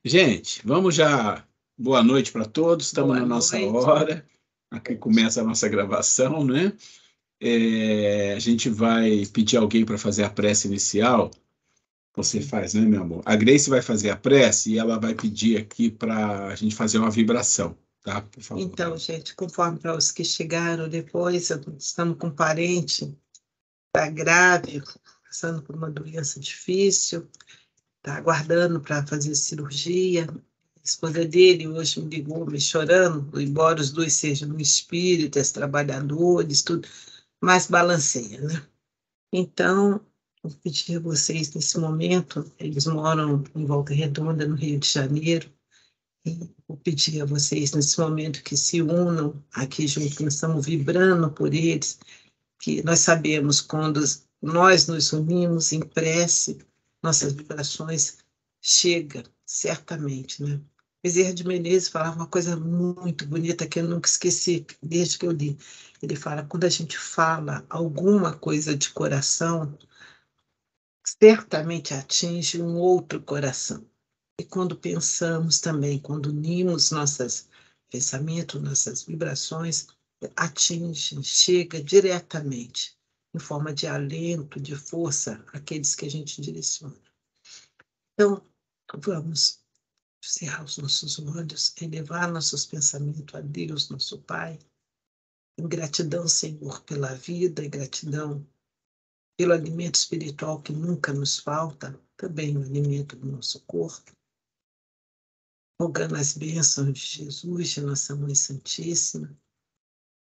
Gente, vamos já. Boa noite para todos. Estamos Boa na nossa noite. hora. Aqui começa a nossa gravação, né? A gente vai pedir alguém para fazer a prece inicial. Você faz, né, meu amor? A Grace vai fazer a prece e ela vai pedir aqui para a gente fazer uma vibração, tá? Por favor. Então, gente, conforme para os que chegaram depois, estamos com um parente, está grave, passando por uma doença difícil, está aguardando para fazer cirurgia. A esposa dele hoje me ligou, me chorando, embora os dois sejam espíritas, trabalhadores, tudo, mas balanceia, né? Então, eu pedi a vocês nesse momento, eles moram em Volta Redonda, no Rio de Janeiro, e vou pedir a vocês nesse momento que se unam aqui junto, que nós estamos vibrando por eles, que nós sabemos quando nós nos unimos em prece, nossas vibrações chegam, certamente, né? Bezerra de Menezes falava uma coisa muito bonita que eu nunca esqueci, desde que eu li. Ele fala, quando a gente fala alguma coisa de coração, certamente atinge um outro coração. E quando pensamos também, quando unimos nossos pensamentos, nossas vibrações, atinge, chega diretamente, em forma de alento, de força, aqueles que a gente direciona. Então, vamos cerrar os nossos olhos, elevar nossos pensamentos a Deus, nosso Pai, em gratidão, Senhor, pela vida, em gratidão pelo alimento espiritual que nunca nos falta, também o alimento do nosso corpo, rogando as bênçãos de Jesus, de Nossa Mãe Santíssima,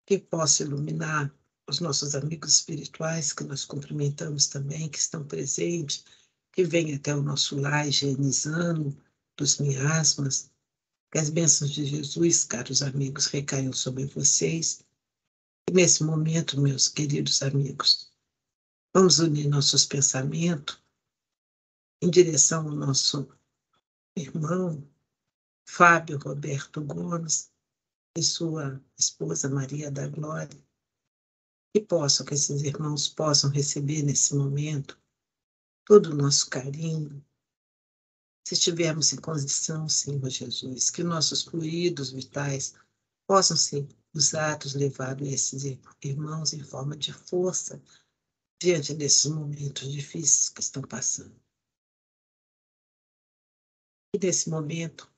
que possa iluminar os nossos amigos espirituais, que nós cumprimentamos também, que estão presentes, que vêm até o nosso lar higienizando dos miasmas, que as bênçãos de Jesus, caros amigos, recaiam sobre vocês. E nesse momento, meus queridos amigos, vamos unir nossos pensamentos em direção ao nosso irmão Fábio Roberto Gomes e sua esposa Maria da Glória, que esses irmãos possam receber nesse momento todo o nosso carinho, se estivermos em condição, Senhor Jesus, que nossos fluidos vitais possam ser usados, levados a esses irmãos em forma de força diante desses momentos difíceis que estão passando. E nesse momento,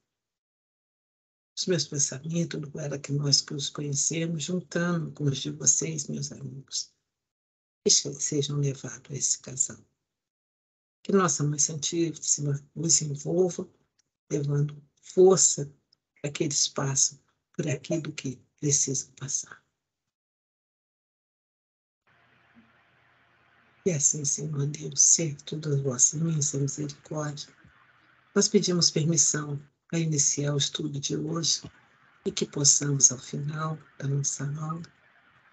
os meus pensamentos, do era que nós que os conhecemos, juntando com os de vocês, meus amigos, que sejam levados a esse casal. Que Nossa Mãe Santíssima os envolva, levando força para que eles passem por aquilo que precisam passar. E assim, Senhor Deus, certo das vossas imensa misericórdia, nós pedimos permissão para iniciar o estudo de hoje e que possamos, ao final da nossa aula,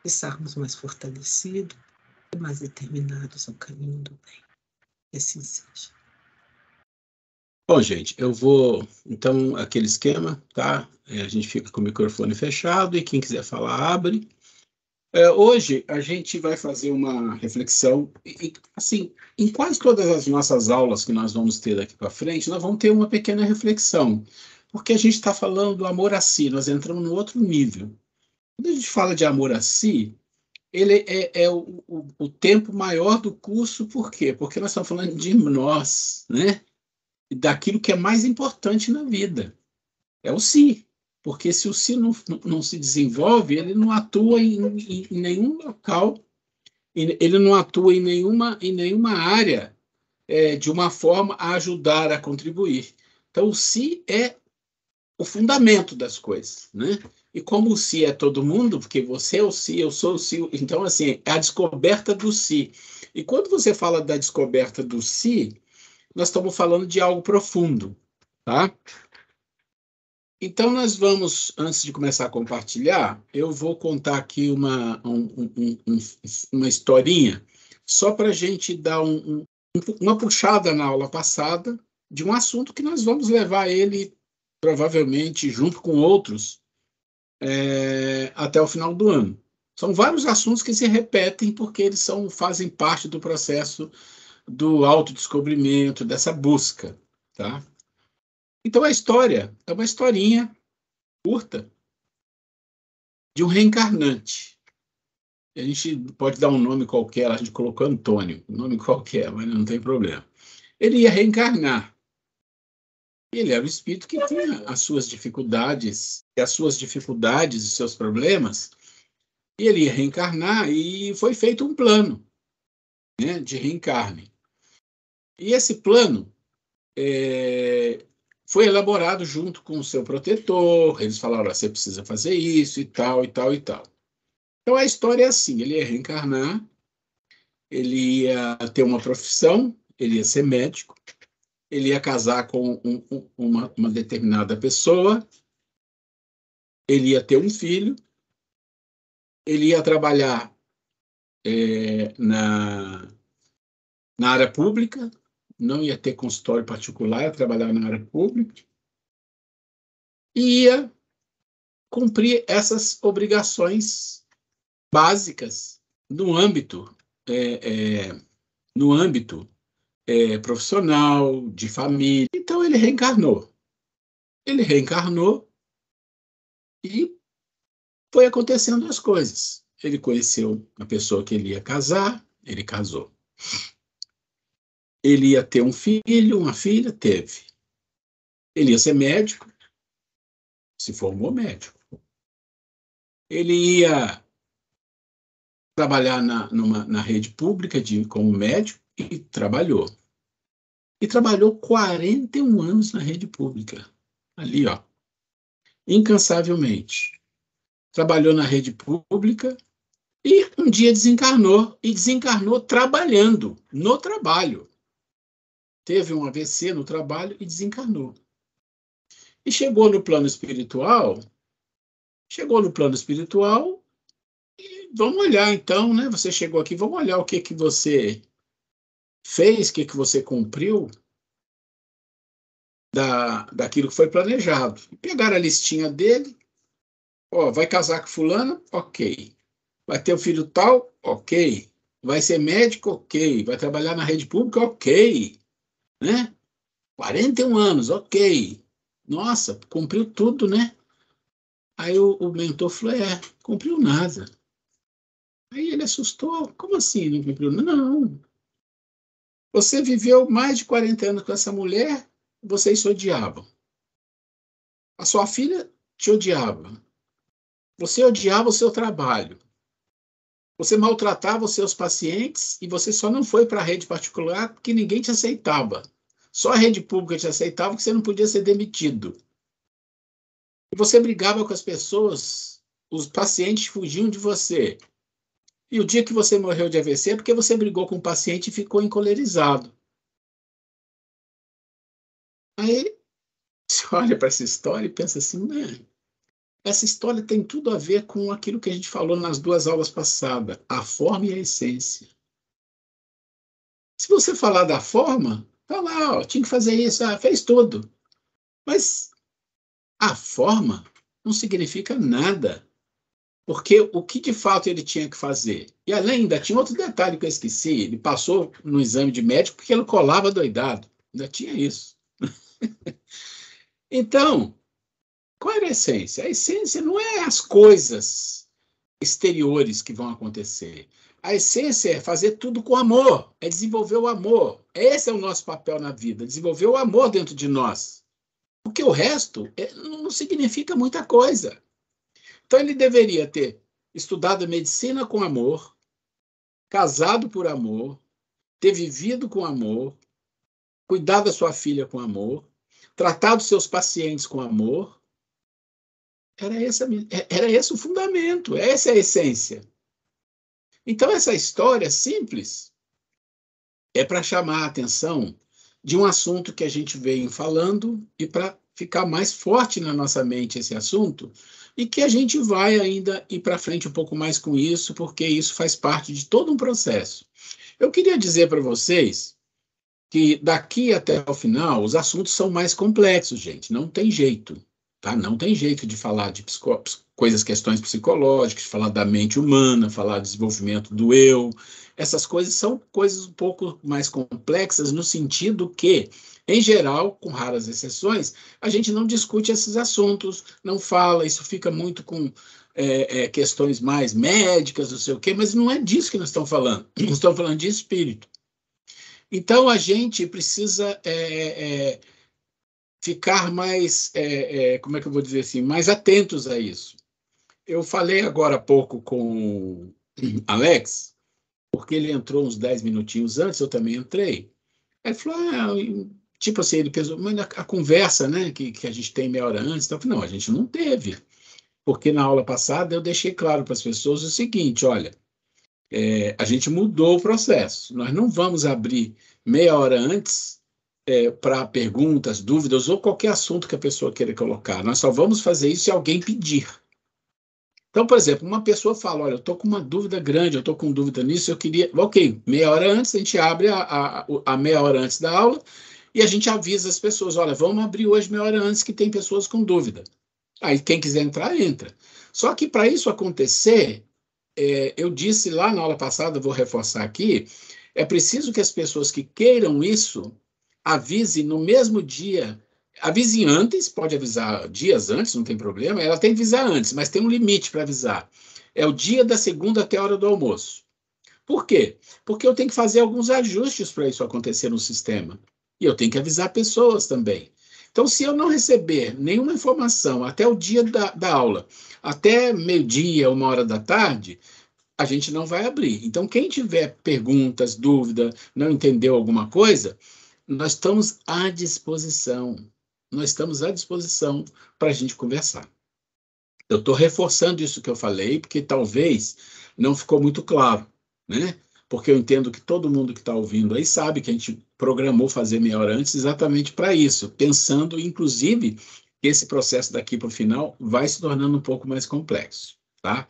estarmos mais fortalecidos e mais determinados ao caminho do bem. Que assim seja. Bom, gente, eu vou. Então, aquele esquema, tá? A gente fica com o microfone fechado e quem quiser falar, abre. Hoje a gente vai fazer uma reflexão, e, assim, em quase todas as nossas aulas que nós vamos ter daqui para frente, nós vamos ter uma pequena reflexão, porque a gente está falando do amor a si, nós entramos no outro nível. Quando a gente fala de amor a si, ele é o tempo maior do curso, por quê? Porque nós estamos falando de nós, né? Daquilo que é mais importante na vida, é o si. Porque se o si não se desenvolve, ele não atua em nenhum local, ele não atua em nenhuma área de uma forma a ajudar a contribuir. Então, o si é o fundamento das coisas, né? E como o si é todo mundo, porque você é o si, eu sou o si, então, assim, é a descoberta do si. E quando você fala da descoberta do si, nós estamos falando de algo profundo, tá? Então, nós vamos, antes de começar a compartilhar, eu vou contar aqui uma historinha, só para a gente dar uma puxada na aula passada de um assunto que nós vamos levar ele, provavelmente, junto com outros, até o final do ano. São vários assuntos que se repetem porque eles fazem parte do processo do autodescobrimento, dessa busca, tá? Então, a história é uma historinha curta de um reencarnante. A gente pode dar um nome qualquer, a gente colocou Antônio, um nome qualquer, mas não tem problema. Ele ia reencarnar. Ele era o espírito que tinha as suas dificuldades, e seus problemas, e ele ia reencarnar e foi feito um plano, né, de reencarne. E esse plano foi elaborado junto com o seu protetor, eles falaram, você precisa fazer isso e tal, e tal, e tal. Então a história é assim, ele ia reencarnar, ele ia ter uma profissão, ele ia ser médico, ele ia casar com uma determinada pessoa, ele ia ter um filho, ele ia trabalhar na área pública, não ia ter consultório particular, ia trabalhar na área pública, e ia cumprir essas obrigações básicas no âmbito, no âmbito profissional, de família. Então ele reencarnou. Ele reencarnou e foi acontecendo as coisas. Ele conheceu a pessoa que ele ia casar, ele casou. Ele ia ter um filho, uma filha, teve. Ele ia ser médico, se formou médico. Ele ia trabalhar na rede pública como médico e trabalhou. E trabalhou 41 anos na rede pública. Ali, ó, incansavelmente. Trabalhou na rede pública e um dia desencarnou. E desencarnou trabalhando, no trabalho. Teve um AVC no trabalho e desencarnou. E chegou no plano espiritual, e vamos olhar então, né? Você chegou aqui, vamos olhar o que você fez, o que você cumpriu daquilo que foi planejado. Pegaram a listinha dele, ó, vai casar com fulano? Ok. Vai ter um filho tal? Ok. Vai ser médico? Ok. Vai trabalhar na rede pública? Ok. Né? 41 anos, ok. Nossa, cumpriu tudo, né? Aí o mentor falou, cumpriu nada. Aí ele assustou, como assim não cumpriu? Não, você viveu mais de 40 anos com essa mulher, vocês se odiavam. A sua filha te odiava. Você odiava o seu trabalho. Você maltratava os seus pacientes e você só não foi para a rede particular porque ninguém te aceitava. Só a rede pública te aceitava porque você não podia ser demitido. E você brigava com as pessoas, os pacientes fugiam de você. E o dia que você morreu de AVC é porque você brigou com o paciente e ficou encolerizado. Aí você olha para essa história e pensa assim, né? Essa história tem tudo a ver com aquilo que a gente falou nas 2 aulas passadas, a forma e a essência. Se você falar da forma, tá lá, ó, tinha que fazer isso, fez tudo. Mas a forma não significa nada, porque o que de fato ele tinha que fazer? E além, ainda tinha outro detalhe que eu esqueci, ele passou no exame de médico porque ele colava doidado, ainda tinha isso. Então, qual era a essência? A essência não é as coisas exteriores que vão acontecer. A essência é fazer tudo com amor, é desenvolver o amor. Esse é o nosso papel na vida, desenvolver o amor dentro de nós. Porque o resto não significa muita coisa. Então ele deveria ter estudado medicina com amor, casado por amor, ter vivido com amor, cuidado da sua filha com amor, tratado seus pacientes com amor. Era esse o fundamento, essa é a essência. Então, essa história simples é para chamar a atenção de um assunto que a gente vem falando e para ficar mais forte na nossa mente esse assunto e que a gente vai ainda ir para frente um pouco mais com isso, porque isso faz parte de todo um processo. Eu queria dizer para vocês que daqui até o final os assuntos são mais complexos, gente, não tem jeito. Tá? Não tem jeito de falar de questões psicológicas, de falar da mente humana, falar do desenvolvimento do eu. essas coisas são coisas um pouco mais complexas no sentido que, em geral, com raras exceções, a gente não discute esses assuntos, não fala, isso fica muito com questões mais médicas, não sei o quê, mas não é disso que nós estamos falando. Nós estamos falando de espírito. Então, a gente precisa ficar mais, como é que eu vou dizer assim, mais atentos a isso. Eu falei agora há pouco com o Alex, porque ele entrou uns 10 minutinhos antes, eu também entrei. Aí ele falou, tipo assim, ele pensou, mas a conversa, né, que a gente tem meia hora antes, então, eu falei, não, a gente não teve, porque na aula passada eu deixei claro para as pessoas o seguinte, olha, a gente mudou o processo, nós não vamos abrir meia hora antes para perguntas, dúvidas ou qualquer assunto que a pessoa queira colocar, nós só vamos fazer isso se alguém pedir. Então, por exemplo, uma pessoa fala, olha, eu estou com uma dúvida grande, eu estou com dúvida nisso, eu queria... Ok, meia hora antes, a gente abre a meia hora antes da aula e a gente avisa as pessoas, olha, vamos abrir hoje meia hora antes que tem pessoas com dúvida. Aí quem quiser entrar, entra. Só que para isso acontecer, eu disse lá na aula passada, vou reforçar aqui, é preciso que as pessoas que queiram isso avisem no mesmo dia. Avise antes, pode avisar dias antes, não tem problema. Ela tem que avisar antes, mas tem um limite para avisar. É o dia da segunda até a hora do almoço. Por quê? Porque eu tenho que fazer alguns ajustes para isso acontecer no sistema. E eu tenho que avisar pessoas também. Então, se eu não receber nenhuma informação até o dia da aula, até meio-dia, 1 hora da tarde, a gente não vai abrir. Então, quem tiver perguntas, dúvida, não entendeu alguma coisa, nós estamos à disposição. Nós estamos à disposição para a gente conversar. Eu estou reforçando isso que eu falei, porque talvez não ficou muito claro, né? Porque eu entendo que todo mundo que está ouvindo aí sabe que a gente programou fazer meia hora antes exatamente para isso, pensando, inclusive, que esse processo daqui para o final vai se tornando um pouco mais complexo, tá?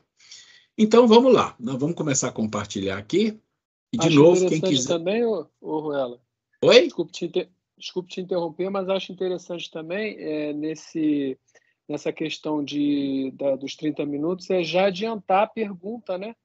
Então, vamos lá. Nós vamos começar a compartilhar aqui. E, de Acho novo, quem interessante quiser... também, Ruela, Oi? desculpe te interromper, mas acho interessante também nessa questão dos 30 minutos é já adiantar a pergunta, né?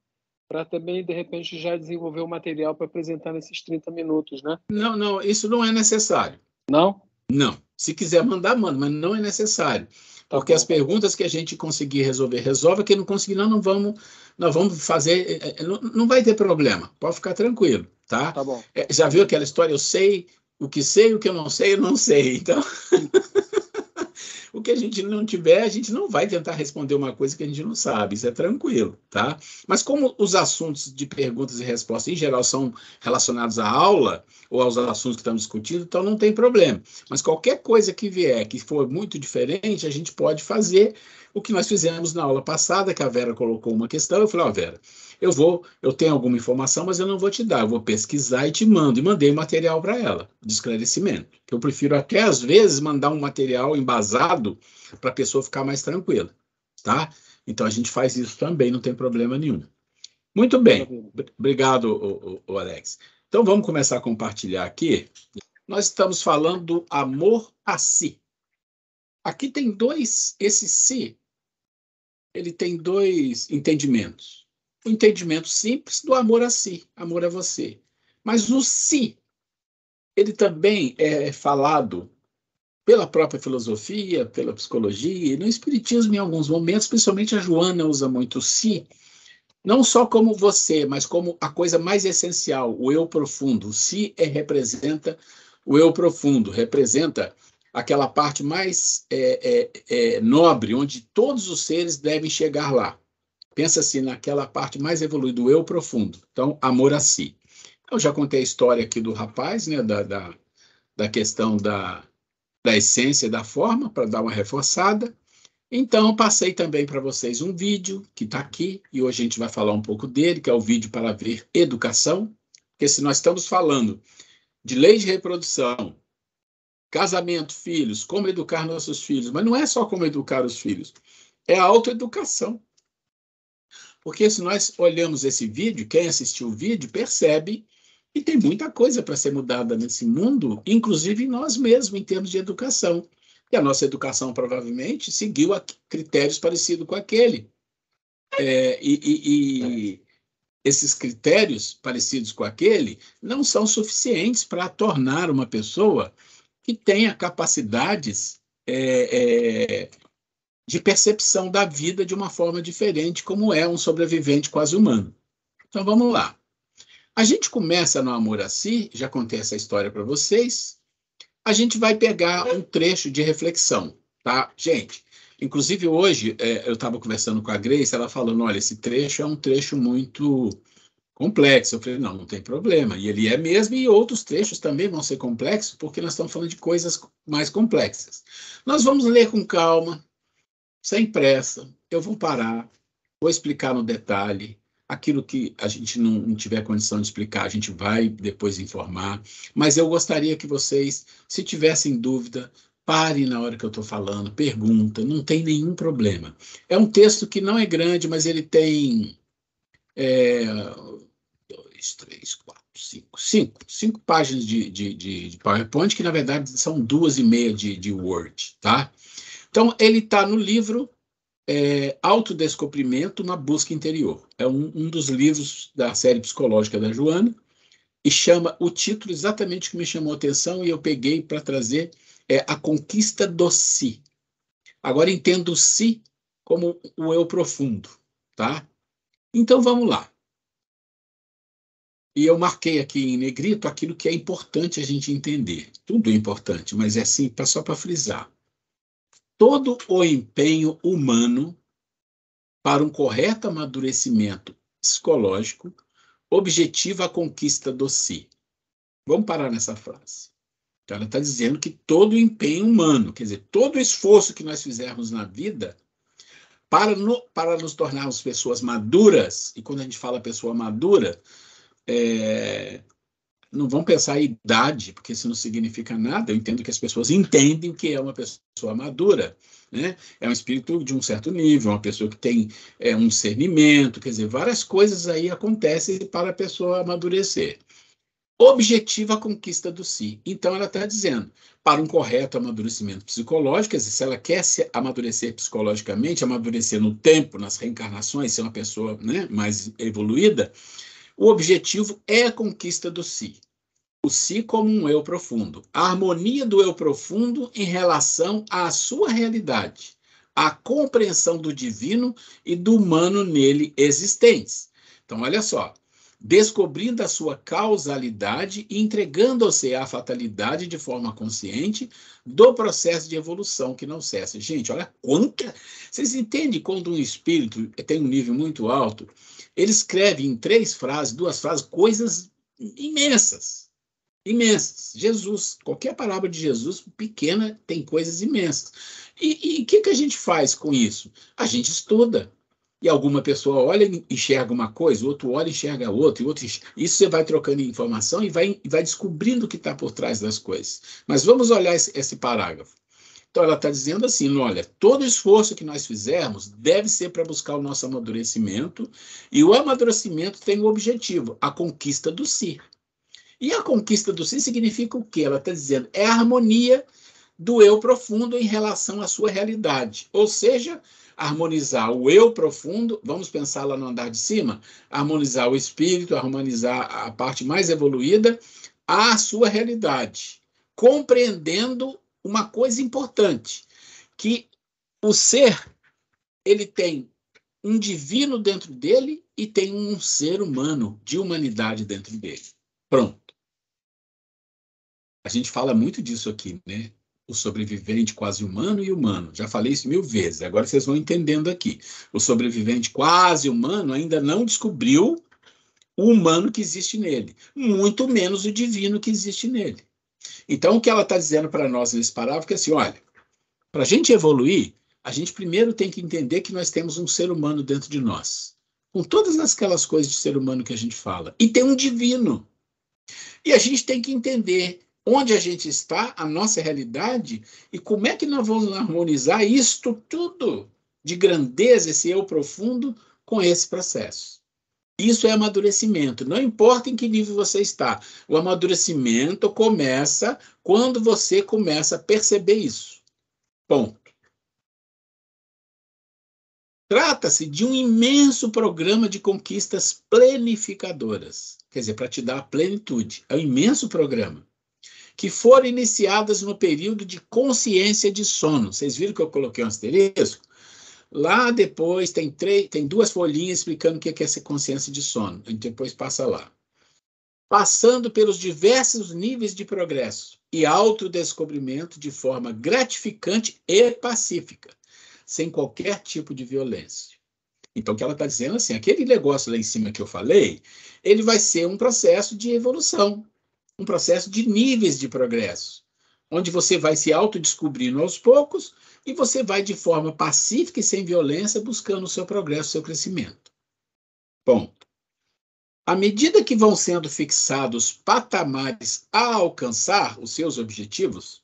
Para também, de repente, já desenvolver o material para apresentar nesses 30 minutos, né? Não, não, isso não é necessário. Não? Não. Se quiser mandar, manda, mas não é necessário. Tá Porque bom. as perguntas que a gente conseguir resolver, resolve. Quem não conseguir, nós vamos fazer. Não vai ter problema. Pode ficar tranquilo, tá? Tá bom. Já viu aquela história? Eu sei o que eu não sei, eu não sei. Então, o que a gente não tiver, a gente não vai tentar responder uma coisa que a gente não sabe. Isso é tranquilo, tá? Mas como os assuntos de perguntas e respostas, em geral, são relacionados à aula ou aos assuntos que estamos discutindo, então não tem problema. Mas qualquer coisa que vier, que for muito diferente, a gente pode fazer o que nós fizemos na aula passada, que a Vera colocou uma questão. Eu falei, Vera, eu tenho alguma informação, mas eu não vou te dar, eu vou pesquisar e te mando. E mandei material para ela, de esclarecimento. Eu prefiro até, às vezes, mandar um material embasado para a pessoa ficar mais tranquila, tá? Então, a gente faz isso também, não tem problema nenhum. Muito bem, obrigado, Alex. Então, vamos começar a compartilhar aqui. Nós estamos falando do amor a si. Aqui tem esse si, ele tem dois entendimentos. O entendimento simples do amor a si, amor a você. Mas o si, ele também é falado pela própria filosofia, pela psicologia, e no espiritismo em alguns momentos, principalmente a Joana usa muito o si, não só como você, mas como a coisa mais essencial, o eu profundo. O si representa o eu profundo, representa aquela parte mais nobre, onde todos os seres devem chegar lá. Pensa assim naquela parte mais evoluída, do eu profundo. Então, amor a si. Eu já contei a história aqui do rapaz, né, da questão da essência e da forma, para dar uma reforçada. Então, passei também para vocês um vídeo que está aqui, e hoje a gente vai falar um pouco dele, que é o vídeo para ver educação, porque se nós estamos falando de lei de reprodução, casamento, filhos, como educar nossos filhos, mas não é só como educar os filhos, é a autoeducação. Porque se nós olhamos esse vídeo, quem assistiu o vídeo percebe que tem muita coisa para ser mudada nesse mundo, inclusive em nós mesmos, em termos de educação. E a nossa educação provavelmente seguiu critérios parecidos com aquele. esses critérios parecidos com aquele não são suficientes para tornar uma pessoa que tenha capacidades de percepção da vida de uma forma diferente, como é um sobrevivente quase humano. Então, vamos lá. A gente começa no amor a si, já contei essa história para vocês. A gente vai pegar um trecho de reflexão, tá? Gente, inclusive hoje eu estava conversando com a Grace, ela falando, olha, esse trecho é um trecho muito complexo. Eu falei, não, não tem problema. E ele é mesmo, e outros trechos também vão ser complexos, porque nós estamos falando de coisas mais complexas. Nós vamos ler com calma, sem pressa. Eu vou parar, vou explicar no detalhe. Aquilo que a gente não tiver condição de explicar, a gente vai depois informar. Mas eu gostaria que vocês, se tivessem dúvida, parem na hora que eu estou falando, pergunta, não tem nenhum problema. É um texto que não é grande, mas ele tem 5 páginas de PowerPoint, que na verdade são 2,5 de Word, tá? Então, ele está no livro Autodescobrimento, uma busca interior. É um dos livros da série psicológica da Joana, e chama o título exatamente que me chamou a atenção, e eu peguei para trazer A Conquista do Si. Agora, entendo o Si como o eu profundo, tá? Então, vamos lá. E eu marquei aqui em negrito aquilo que é importante a gente entender. Tudo é importante, mas é assim, só para frisar. Todo o empenho humano para um correto amadurecimento psicológico objetiva a conquista do si. Vamos parar nessa frase. Então, ela está dizendo que todo o empenho humano, quer dizer, todo o esforço que nós fizermos na vida para nos tornarmos pessoas maduras, e quando a gente fala pessoa madura, não vão pensar em idade, porque isso não significa nada. Eu entendo que as pessoas entendem o que é uma pessoa madura, né? É um espírito de um certo nível, uma pessoa que tem um discernimento, quer dizer, várias coisas aí acontecem para a pessoa amadurecer. Objetiva a conquista do si. Então, ela está dizendo, para um correto amadurecimento psicológico, quer dizer, se ela quer se amadurecer psicologicamente, amadurecer no tempo, nas reencarnações, ser uma pessoa, né, mais evoluída, o objetivo é a conquista do si. O si como um eu profundo. A harmonia do eu profundo em relação à sua realidade. A compreensão do divino e do humano nele existentes. Então, olha só. Descobrindo a sua causalidade e entregando-se à fatalidade de forma consciente do processo de evolução que não cessa. Gente, olha quanta... Vocês entendem quando um espírito tem um nível muito alto, ele escreve em 2 frases, coisas imensas. Imensas. Jesus, qualquer palavra de Jesus pequena tem coisas imensas. E o que a gente faz com isso? A gente estuda. E alguma pessoa olha e enxerga uma coisa, o outro olha e enxerga outra, e outro enxerga. Isso você vai trocando informação e vai descobrindo o que está por trás das coisas. Mas vamos olhar esse parágrafo. Então, ela está dizendo assim, olha, todo esforço que nós fizermos deve ser para buscar o nosso amadurecimento, e o amadurecimento tem o objetivo, a conquista do si. E a conquista do si significa o quê? Ela está dizendo, é a harmonia do eu profundo em relação à sua realidade. Ou seja, harmonizar o eu profundo, vamos pensar lá no andar de cima, harmonizar o espírito, harmonizar a parte mais evoluída à sua realidade, compreendendo uma coisa importante, que o ser, ele tem um divino dentro dele e tem um ser humano de humanidade dentro dele. Pronto. A gente fala muito disso aqui, né? O sobrevivente quase humano e humano. Já falei isso 1000 vezes, agora vocês vão entendendo aqui. O sobrevivente quase humano ainda não descobriu o humano que existe nele, muito menos o divino que existe nele. Então, o que ela está dizendo para nós nesse parágrafo é assim, olha, para a gente evoluir, a gente primeiro tem que entender que nós temos um ser humano dentro de nós, com todas aquelas coisas de ser humano que a gente fala, e tem um divino. E a gente tem que entender onde a gente está, a nossa realidade, e como é que nós vamos harmonizar isto tudo de grandeza, esse eu profundo, com esse processo. Isso é amadurecimento, não importa em que nível você está. O amadurecimento começa quando você começa a perceber isso. Ponto. Trata-se de um imenso programa de conquistas planificadoras, quer dizer, para te dar a plenitude. É um imenso programa, que foram iniciadas no período de consciência de sono. Vocês viram que eu coloquei um asterisco? Lá depois tem 2 folhinhas explicando o que é essa consciência de sono. A gente depois passa lá. Passando pelos diversos níveis de progresso e autodescobrimento de forma gratificante e pacífica, sem qualquer tipo de violência. Então, o que ela está dizendo assim, aquele negócio lá em cima que eu falei, ele vai ser um processo de evolução, um processo de níveis de progresso, onde você vai se autodescobrindo aos poucos e você vai, de forma pacífica e sem violência, buscando o seu progresso, o seu crescimento. Bom, à medida que vão sendo fixados patamares a alcançar os seus objetivos,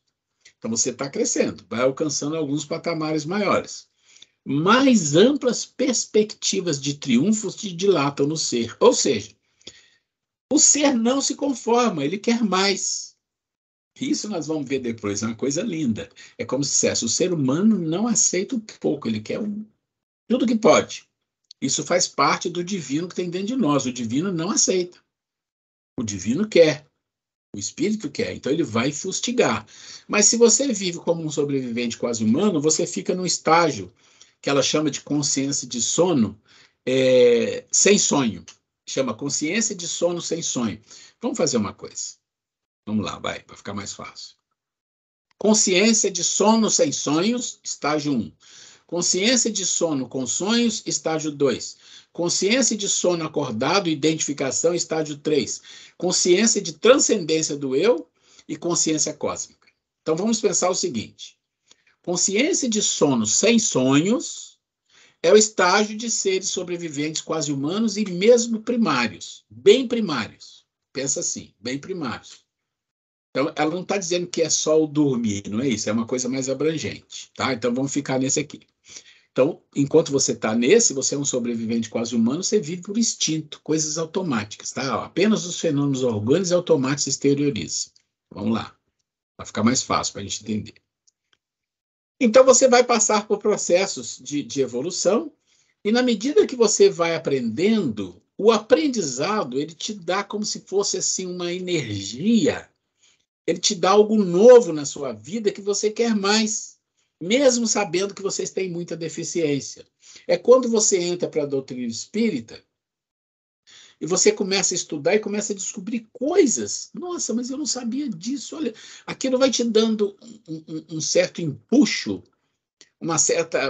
então você está crescendo, vai alcançando alguns patamares maiores. Mais amplas perspectivas de triunfos te dilatam no ser. Ou seja, o ser não se conforma, ele quer mais. Isso nós vamos ver depois, é uma coisa linda. É como se dissesse, o ser humano não aceita um pouco, ele quer tudo que pode. Isso faz parte do divino que tem dentro de nós. O divino não aceita. O divino quer. O espírito quer. Então ele vai fustigar. Mas se você vive como um sobrevivente quase humano, você fica num estágio que ela chama de consciência de sono sem sonho. Chama consciência de sono sem sonho. Vamos fazer uma coisa. Vamos lá, vai ficar mais fácil. Consciência de sono sem sonhos, estágio 1. Consciência de sono com sonhos, estágio 2. Consciência de sono acordado, identificação, estágio 3. Consciência de transcendência do eu e consciência cósmica. Então vamos pensar o seguinte. Consciência de sono sem sonhos é o estágio de seres sobreviventes quase humanos e mesmo primários, bem primários. Pensa assim, bem primários. Então, ela não está dizendo que é só o dormir, não é isso, é uma coisa mais abrangente, tá? Então, vamos ficar nesse aqui. Então, enquanto você está nesse, você é um sobrevivente quase humano, você vive por instinto, coisas automáticas, tá? Apenas os fenômenos orgânicos e automáticos se exteriorizam. Vamos lá, vai ficar mais fácil para a gente entender. Então, você vai passar por processos de evolução, e na medida que você vai aprendendo, o aprendizado, ele te dá como se fosse assim uma energia. Ele te dá algo novo na sua vida que você quer mais, mesmo sabendo que vocês têm muita deficiência. É quando você entra para a doutrina espírita e você começa a estudar e começa a descobrir coisas. Nossa, mas eu não sabia disso. Olha, aquilo vai te dando um certo empuxo,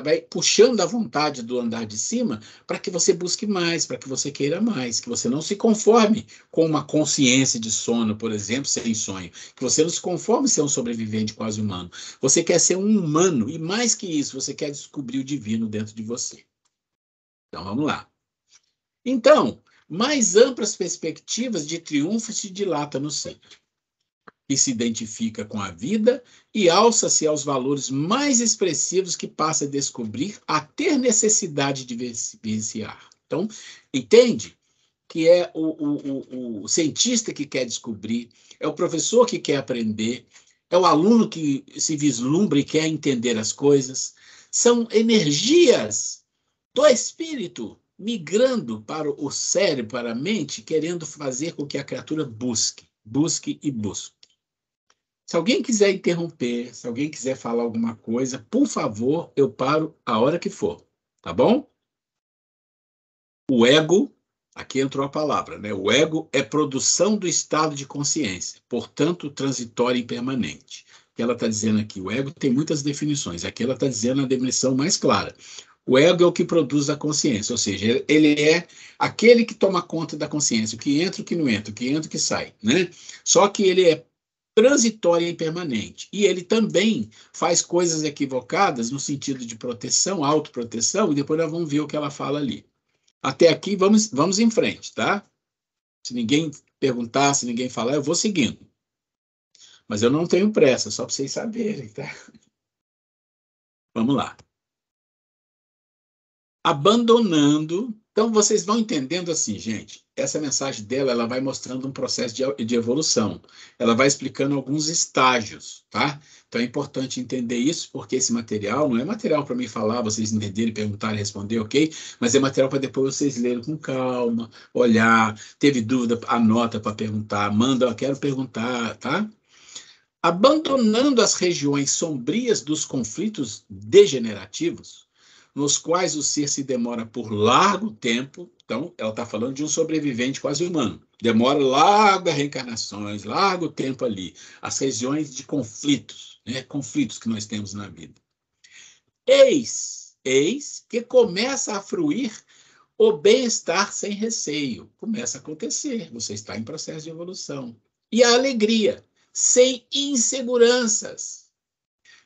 vai puxando a vontade do andar de cima para que você busque mais, para que você queira mais, que você não se conforme com uma consciência de sono, por exemplo, sem sonho, que você não se conforme ser um sobrevivente quase humano. Você quer ser um humano e mais que isso, você quer descobrir o divino dentro de você. Então, vamos lá. Então, mais amplas perspectivas de triunfo se dilata no ser, que se identifica com a vida e alça-se aos valores mais expressivos que passa a descobrir, a ter necessidade de vivenciar. Então, entende que é o cientista que quer descobrir, é o professor que quer aprender, é o aluno que se vislumbra e quer entender as coisas. São energias do espírito migrando para o cérebro, para a mente, querendo fazer com que a criatura busque e busque. Se alguém quiser interromper, se alguém quiser falar alguma coisa, por favor, eu paro a hora que for, tá bom? O ego, aqui entrou a palavra, né? O ego é produção do estado de consciência, portanto, transitória e impermanente. O que ela está dizendo aqui? O ego tem muitas definições. Aqui ela está dizendo a definição mais clara. O ego é o que produz a consciência, ou seja, ele é aquele que toma conta da consciência, o que entra, o que não entra, o que entra, o que sai, né? Só que ele é transitória e impermanente. E ele também faz coisas equivocadas no sentido de proteção, autoproteção, e depois nós vamos ver o que ela fala ali. Até aqui, vamos em frente, tá? Se ninguém perguntar, se ninguém falar, eu vou seguindo. Mas eu não tenho pressa, só para vocês saberem, tá? Vamos lá. Abandonando Então, vocês vão entendendo assim, gente, essa mensagem dela, ela vai mostrando um processo de evolução. Ela vai explicando alguns estágios, tá? Então, é importante entender isso, porque esse material não é material para mim falar, vocês entenderem, perguntarem, responder, ok? Mas é material para depois vocês lerem com calma, olhar, teve dúvida, anota para perguntar, manda, eu quero perguntar, tá? Abandonando as regiões sombrias dos conflitos degenerativos, nos quais o ser se demora por largo tempo. Então, ela está falando de um sobrevivente quase humano. Demora largas reencarnações, largo tempo ali. As regiões de conflitos, né? Conflitos que nós temos na vida. Eis que começa a fruir o bem-estar sem receio. Começa a acontecer. Você está em processo de evolução. E a alegria, sem inseguranças,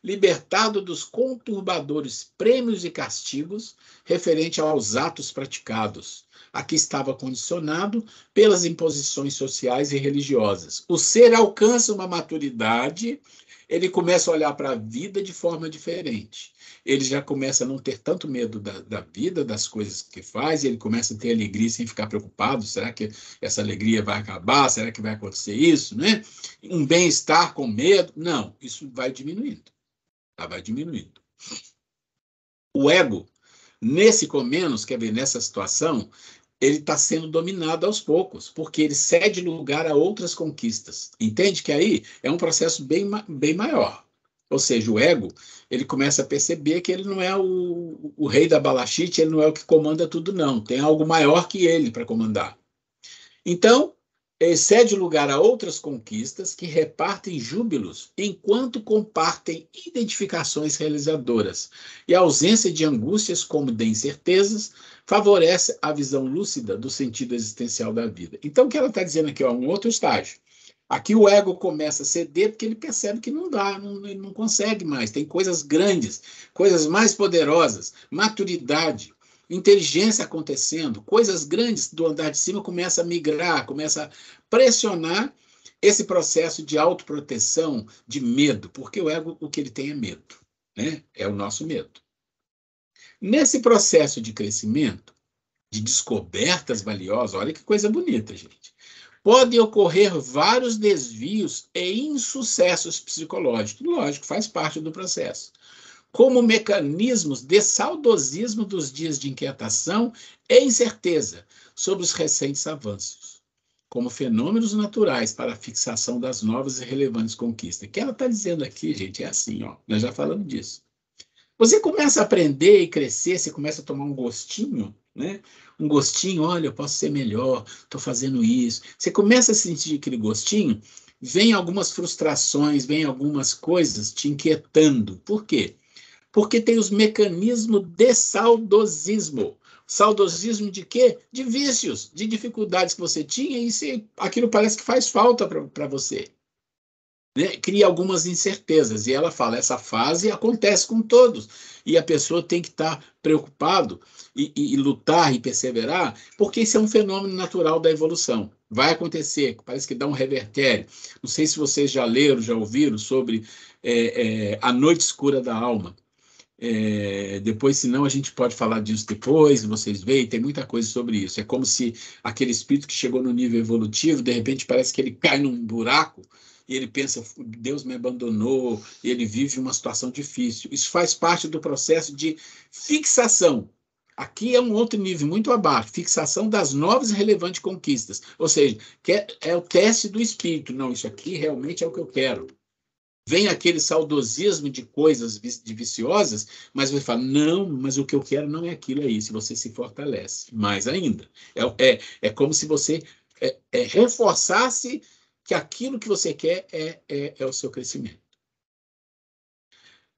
libertado dos conturbadores prêmios e castigos referente aos atos praticados, a que estava condicionado pelas imposições sociais e religiosas. O ser alcança uma maturidade, ele começa a olhar para a vida de forma diferente. Ele já começa a não ter tanto medo da vida, das coisas que faz, ele começa a ter alegria sem ficar preocupado, será que essa alegria vai acabar? Será que vai acontecer isso? Né? Um bem-estar com medo? Não, isso vai diminuindo. Vai diminuindo. O ego, nesse com menos, quer ver, nessa situação, ele está sendo dominado aos poucos, porque ele cede lugar a outras conquistas. Entende que aí é um processo bem maior. Ou seja, o ego, ele começa a perceber que ele não é o rei da balachite, ele não é o que comanda tudo, não. Tem algo maior que ele para comandar. Então, ele cede lugar a outras conquistas que repartem júbilos enquanto compartem identificações realizadoras. E a ausência de angústias como de incertezas favorece a visão lúcida do sentido existencial da vida. Então, o que ela está dizendo aqui é um outro estágio. Aqui o ego começa a ceder porque ele percebe que não dá, ele não consegue mais. Tem coisas grandes, coisas mais poderosas, maturidade, inteligência acontecendo, coisas grandes do andar de cima começa a migrar, começa a pressionar esse processo de autoproteção, de medo, porque o ego, o que ele tem é medo, né? É o nosso medo. Nesse processo de crescimento, de descobertas valiosas, olha que coisa bonita, gente. Podem ocorrer vários desvios e insucessos psicológicos. Lógico, faz parte do processo. Como mecanismos de saudosismo dos dias de inquietação e incerteza sobre os recentes avanços, como fenômenos naturais para a fixação das novas e relevantes conquistas. O que ela está dizendo aqui, gente, é assim, ó, nós já falamos disso. Você começa a aprender e crescer, você começa a tomar um gostinho, né? Um gostinho, olha, eu posso ser melhor, estou fazendo isso. Você começa a sentir aquele gostinho, vem algumas frustrações, vem algumas coisas te inquietando. Por quê? Porque tem os mecanismos de saudosismo. Saudosismo de quê? De vícios, de dificuldades que você tinha e aquilo parece que faz falta para você. Né? Cria algumas incertezas. E ela fala, essa fase acontece com todos. E a pessoa tem que estar preocupado e lutar e perseverar, porque isso é um fenômeno natural da evolução. Vai acontecer, parece que dá um revertério. Não sei se vocês já leram, já ouviram sobre A Noite Escura da Alma. Depois, se não, a gente pode falar disso depois, vocês veem, tem muita coisa sobre isso. É como se aquele espírito que chegou no nível evolutivo, de repente parece que ele cai num buraco e ele pensa, Deus me abandonou, e ele vive uma situação difícil. Isso faz parte do processo de fixação. Aqui é um outro nível, muito abaixo, fixação das novas e relevantes conquistas. Ou seja, é o teste do espírito. Não, isso aqui realmente é o que eu quero. Vem aquele saudosismo de coisas viciosas, mas você fala, não, mas o que eu quero não é aquilo aí, se você se fortalece. Mais ainda. É como se você reforçasse que aquilo que você quer é o seu crescimento.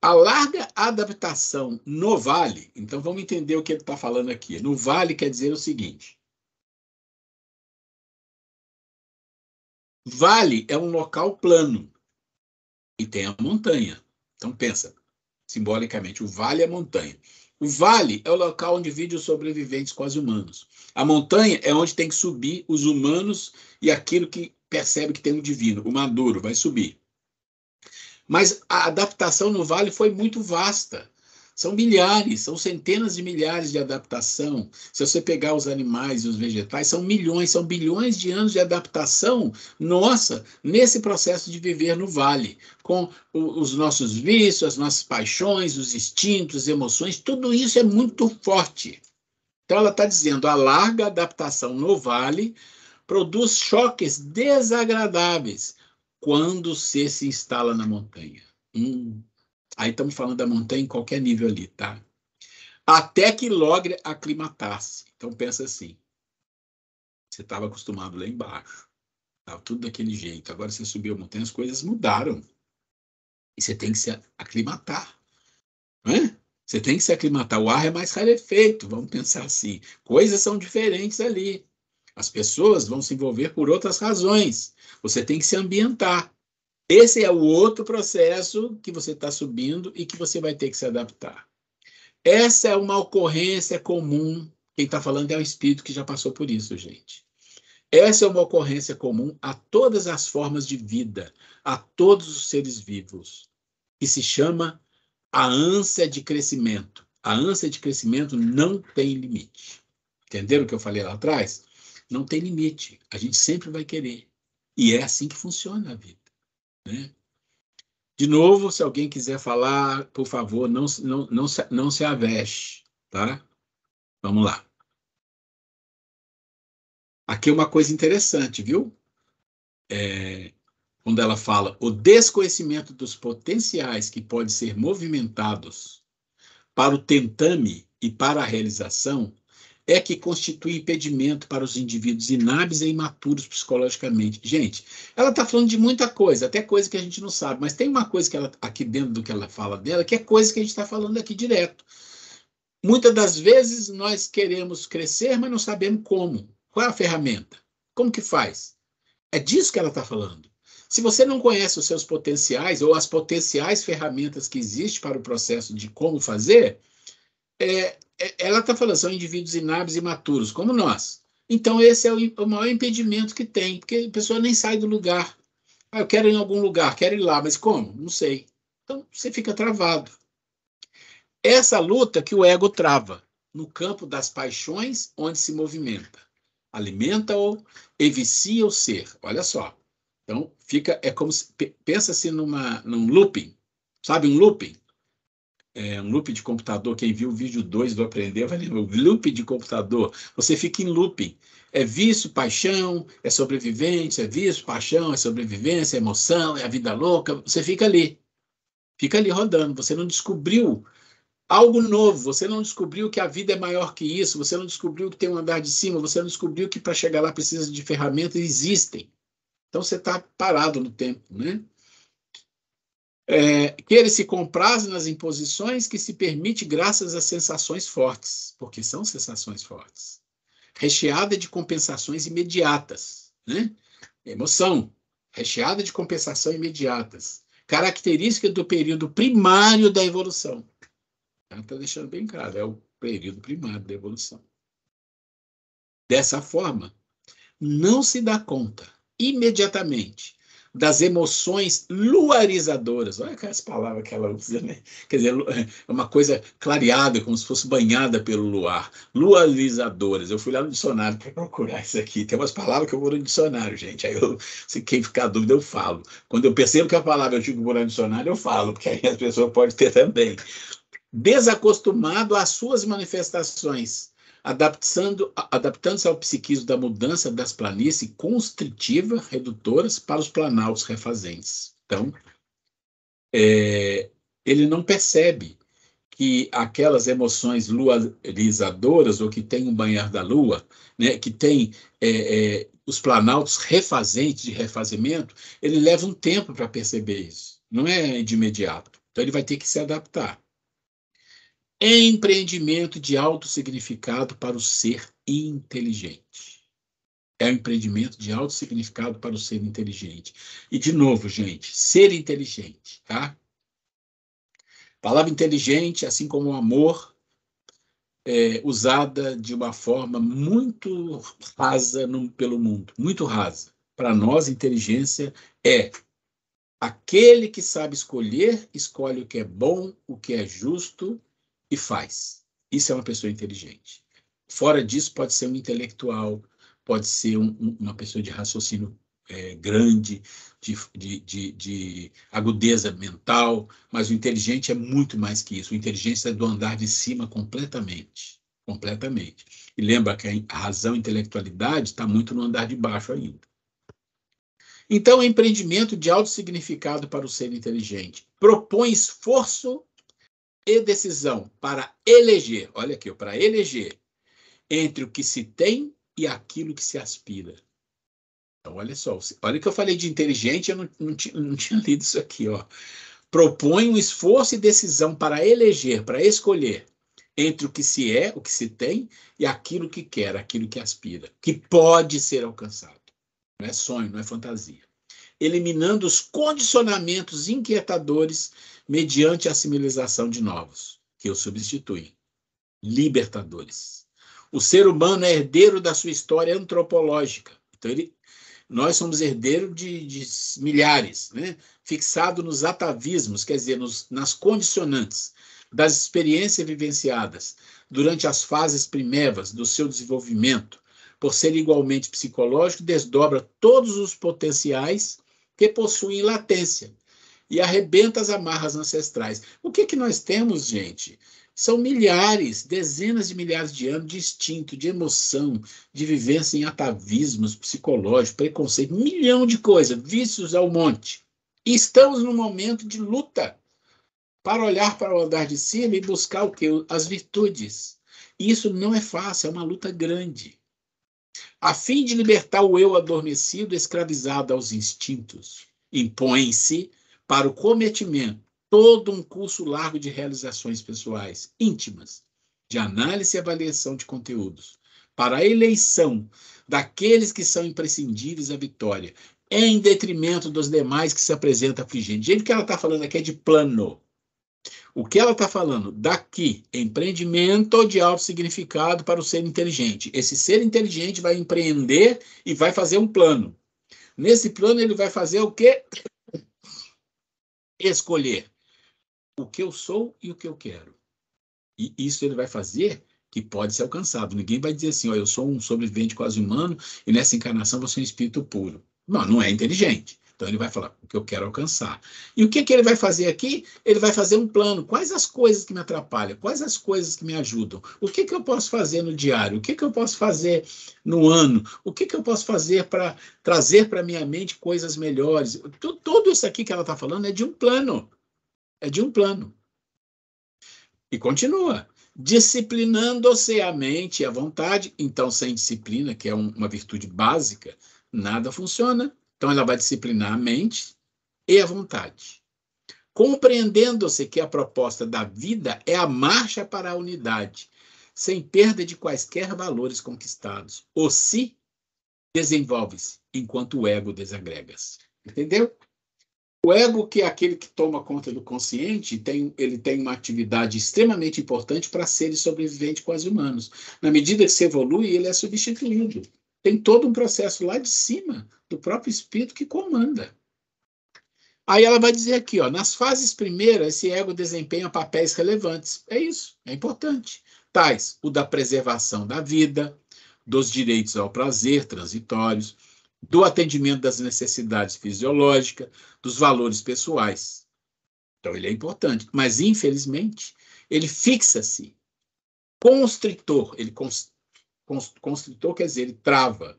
A larga adaptação no vale, então vamos entender o que ele está falando aqui. No vale quer dizer o seguinte. Vale é um local plano e tem a montanha. Então pensa, simbolicamente, o vale é a montanha. O vale é o local onde vivem os sobreviventes quase humanos. A montanha é onde tem que subir os humanos e aquilo que percebe que tem um divino. O maduro vai subir. Mas a adaptação no vale foi muito vasta. São milhares, são centenas de milhares de adaptação. Se você pegar os animais e os vegetais, são milhões, são bilhões de anos de adaptação nossa nesse processo de viver no vale, com os nossos vícios, as nossas paixões, os instintos, as emoções, tudo isso é muito forte. Então ela está dizendo, a larga adaptação no vale produz choques desagradáveis quando você se instala na montanha. Aí estamos falando da montanha em qualquer nível ali, tá? Até que logre aclimatar-se. Então pensa assim, você estava acostumado lá embaixo, estava tudo daquele jeito, agora você subiu a montanha, as coisas mudaram. E você tem que se aclimatar, não é? Você tem que se aclimatar, o ar é mais rarefeito, vamos pensar assim, coisas são diferentes ali. As pessoas vão se envolver por outras razões, você tem que se ambientar. Esse é o outro processo que você está subindo e que você vai ter que se adaptar. Essa é uma ocorrência comum. Quem está falando é o espírito que já passou por isso, gente. Essa é uma ocorrência comum a todas as formas de vida, a todos os seres vivos, que se chama a ânsia de crescimento. A ânsia de crescimento não tem limite. Entenderam o que eu falei lá atrás? Não tem limite. A gente sempre vai querer. E é assim que funciona a vida. Né? De novo, se alguém quiser falar, por favor, não se avexe, tá? Vamos lá. Aqui é uma coisa interessante, viu? Quando ela fala o desconhecimento dos potenciais que podem ser movimentados para o tentame e para a realização é que constitui impedimento para os indivíduos inábeis e imaturos psicologicamente. Gente, ela está falando de muita coisa, até coisa que a gente não sabe, mas tem uma coisa que ela, aqui dentro do que ela fala dela, que é coisa que a gente está falando aqui direto. Muitas das vezes nós queremos crescer, mas não sabemos como. Qual é a ferramenta? Como que faz? É disso que ela está falando. Se você não conhece os seus potenciais ou as potenciais ferramentas que existem para o processo de como fazer, ela está falando, são indivíduos inábeis e imaturos, como nós. Então, esse é o maior impedimento que tem, porque a pessoa nem sai do lugar. Eu quero ir em algum lugar, quero ir lá, mas como? Não sei. Então, você fica travado. Essa luta que o ego trava, no campo das paixões, onde se movimenta. Alimenta-o e vicia o ser. Olha só. Então, é como se, pensa-se num looping. Sabe um looping? Um loop de computador, quem viu o vídeo 2 do Aprender vai lembrar, o loop de computador, você fica em looping, é vício, paixão, é sobrevivência, é vício, paixão, é sobrevivência, é emoção, é a vida louca, você fica ali rodando, você não descobriu algo novo, você não descobriu que a vida é maior que isso, você não descobriu que tem um andar de cima, você não descobriu que para chegar lá precisa de ferramentas, existem, então você está parado no tempo, né? Que ele se compraze nas imposições que se permite graças a sensações fortes, porque são sensações fortes, recheada de compensações imediatas, né? Emoção, recheada de compensação imediatas, característica do período primário da evolução. Ela está deixando bem claro, é o período primário da evolução. Dessa forma, não se dá conta imediatamente das emoções luarizadoras. Olha aquelas palavras que ela usa, né? Quer dizer, é uma coisa clareada, como se fosse banhada pelo luar. Luarizadoras. Eu fui lá no dicionário para procurar isso aqui. Tem umas palavras que eu vou no dicionário, gente. Aí, se quem ficar dúvida, eu falo. Quando eu percebo que a palavra eu digo que vou no dicionário, eu falo, porque aí as pessoas podem ter também. Desacostumado às suas manifestações, adaptando-se ao psiquismo da mudança das planícies constritiva, redutoras, para os planaltos refazentes. Então, ele não percebe que aquelas emoções luarizadoras, ou que tem um banhar da lua, né, que tem os planaltos refazentes, de refazimento, ele leva um tempo para perceber isso, não é de imediato. Então, ele vai ter que se adaptar. Empreendimento de alto significado para o ser inteligente. É um empreendimento de alto significado para o ser inteligente. E, de novo, gente, ser inteligente, tá? A palavra inteligente, assim como o amor, é usada de uma forma muito rasa pelo mundo, muito rasa. Para nós, inteligência é aquele que sabe escolher, escolhe o que é bom, o que é justo, e faz. Isso é uma pessoa inteligente. Fora disso, pode ser um intelectual, pode ser uma pessoa de raciocínio grande, de agudeza mental, mas o inteligente é muito mais que isso. O inteligente é do andar de cima completamente. Completamente. E lembra que a razão e a intelectualidade está muito no andar de baixo ainda. Então, o empreendimento de alto significado para o ser inteligente propõe esforço e decisão para eleger, olha aqui, para eleger entre o que se tem e aquilo que se aspira. Então, olha só, olha que eu falei de inteligente, eu não tinha lido isso aqui, ó. Propõe um esforço e decisão para eleger, para escolher entre o que se é, o que se tem e aquilo que quer, aquilo que aspira, que pode ser alcançado. Não é sonho, não é fantasia. Eliminando os condicionamentos inquietadores mediante a assimilação de novos, que o substituem. Libertadores. O ser humano é herdeiro da sua história antropológica. Então, nós somos herdeiros de milhares, né? Fixado nos atavismos, quer dizer, nas condicionantes das experiências vivenciadas durante as fases primevas do seu desenvolvimento, por ser igualmente psicológico, desdobra todos os potenciais que possuem latência e arrebenta as amarras ancestrais. O que nós temos, gente? São milhares, dezenas de milhares de anos de instinto, de emoção, de vivência em atavismos psicológicos, preconceito, 1 milhão de coisas, vícios ao monte. E estamos num momento de luta para olhar para o andar de cima e buscar o quê? As virtudes. E isso não é fácil, é uma luta grande. A fim de libertar o eu adormecido, escravizado aos instintos, impõe-se para o cometimento todo um curso largo de realizações pessoais, íntimas, de análise e avaliação de conteúdos, para a eleição daqueles que são imprescindíveis à vitória, em detrimento dos demais que se apresentam afligentes. Gente, o que ela está falando aqui é de plano. O que ela está falando? Daqui, empreendimento de alto significado para o ser inteligente. Esse ser inteligente vai empreender e vai fazer um plano. Nesse plano, ele vai fazer o quê? Escolher o que eu sou e o que eu quero. E isso ele vai fazer que pode ser alcançado. Ninguém vai dizer assim, ó, eu sou um sobrevivente quase humano e nessa encarnação você é um espírito puro. Não é inteligente. Então ele vai falar o que eu quero alcançar. E o que ele vai fazer aqui? Ele vai fazer um plano. Quais as coisas que me atrapalham? Quais as coisas que me ajudam? O que eu posso fazer no diário? O que eu posso fazer no ano? O que eu posso fazer para trazer para minha mente coisas melhores? Tudo isso aqui que ela está falando é de um plano. É de um plano. E continua. Disciplinando-se a mente e a vontade. Então, sem disciplina, que é uma virtude básica, nada funciona. Então, ela vai disciplinar a mente e a vontade. Compreendendo-se que a proposta da vida é a marcha para a unidade, sem perda de quaisquer valores conquistados. O si desenvolve-se, enquanto o ego desagrega-se. Entendeu? O ego, que é aquele que toma conta do consciente, ele tem uma atividade extremamente importante para seres sobreviventes quase humanos. Na medida que se evolui, ele é substituído. Tem todo um processo lá de cima do próprio espírito que comanda. Aí ela vai dizer aqui, ó, nas fases primeiras, esse ego desempenha papéis relevantes. É isso, é importante. Tais o da preservação da vida, dos direitos ao prazer transitórios, do atendimento das necessidades fisiológicas, dos valores pessoais. Então, ele é importante. Mas, infelizmente, ele fixa-se. Constritor. Constritor quer dizer, ele trava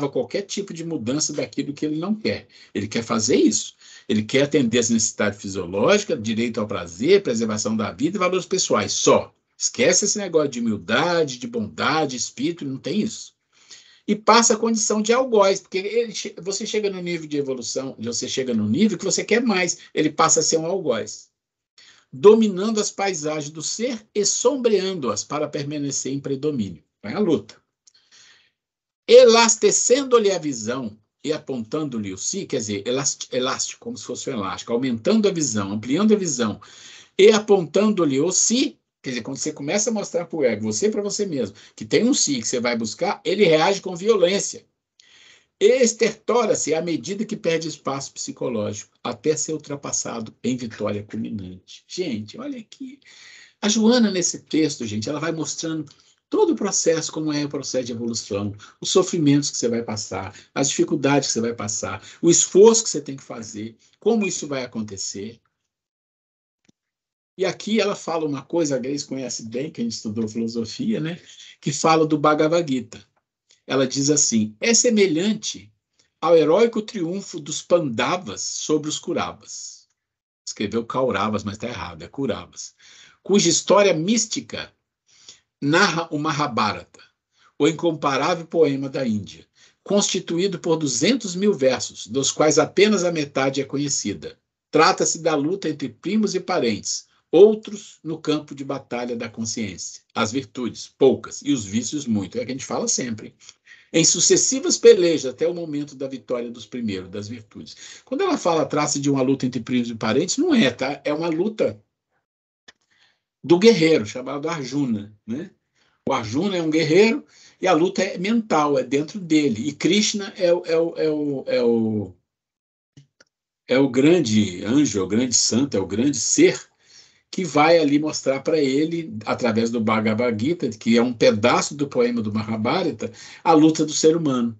qualquer tipo de mudança daquilo que ele não quer. Ele quer fazer isso. Ele quer atender as necessidades fisiológicas, direito ao prazer, preservação da vida e valores pessoais. Só. Esquece esse negócio de humildade, de bondade, espírito, não tem isso. E passa a condição de algoz, porque você chega no nível de evolução, você chega no nível que você quer mais, ele passa a ser um algoz, dominando as paisagens do ser e sombreando-as para permanecer em predomínio. É a luta. Elastecendo-lhe a visão e apontando-lhe o si, quer dizer, elástico, como se fosse um elástico, aumentando a visão, ampliando a visão e apontando-lhe o si. Quer dizer, quando você começa a mostrar para o ego, você para você mesmo, que tem um si que você vai buscar, ele reage com violência. Estertora-se à medida que perde espaço psicológico, até ser ultrapassado em vitória culminante. Gente, olha aqui. A Joana, nesse texto, gente, ela vai mostrando todo o processo, como é o processo de evolução, os sofrimentos que você vai passar, as dificuldades que você vai passar, o esforço que você tem que fazer, como isso vai acontecer. E aqui ela fala uma coisa, a Grace conhece bem, que a gente estudou filosofia, né? Que fala do Bhagavad Gita. Ela diz assim: é semelhante ao heróico triunfo dos Pandavas sobre os Kauravas. Escreveu Kauravas, mas está errado, é Kauravas. Cuja história mística narra o Mahabharata, o incomparável poema da Índia, constituído por 200.000 versos, dos quais apenas a metade é conhecida. Trata-se da luta entre primos e parentes, outros no campo de batalha da consciência. As virtudes, poucas, e os vícios, muito. É o que a gente fala sempre. Em sucessivas pelejas, até o momento da vitória dos primeiros, das virtudes. Quando ela fala trata-se de uma luta entre primos e parentes, não é, tá? É uma luta do guerreiro, chamado Arjuna, né? O Arjuna é um guerreiro e a luta é mental, é dentro dele. E Krishna é o grande anjo, é o grande santo, é o grande ser que vai ali mostrar para ele, através do Bhagavad Gita, que é um pedaço do poema do Mahabharata, a luta do ser humano.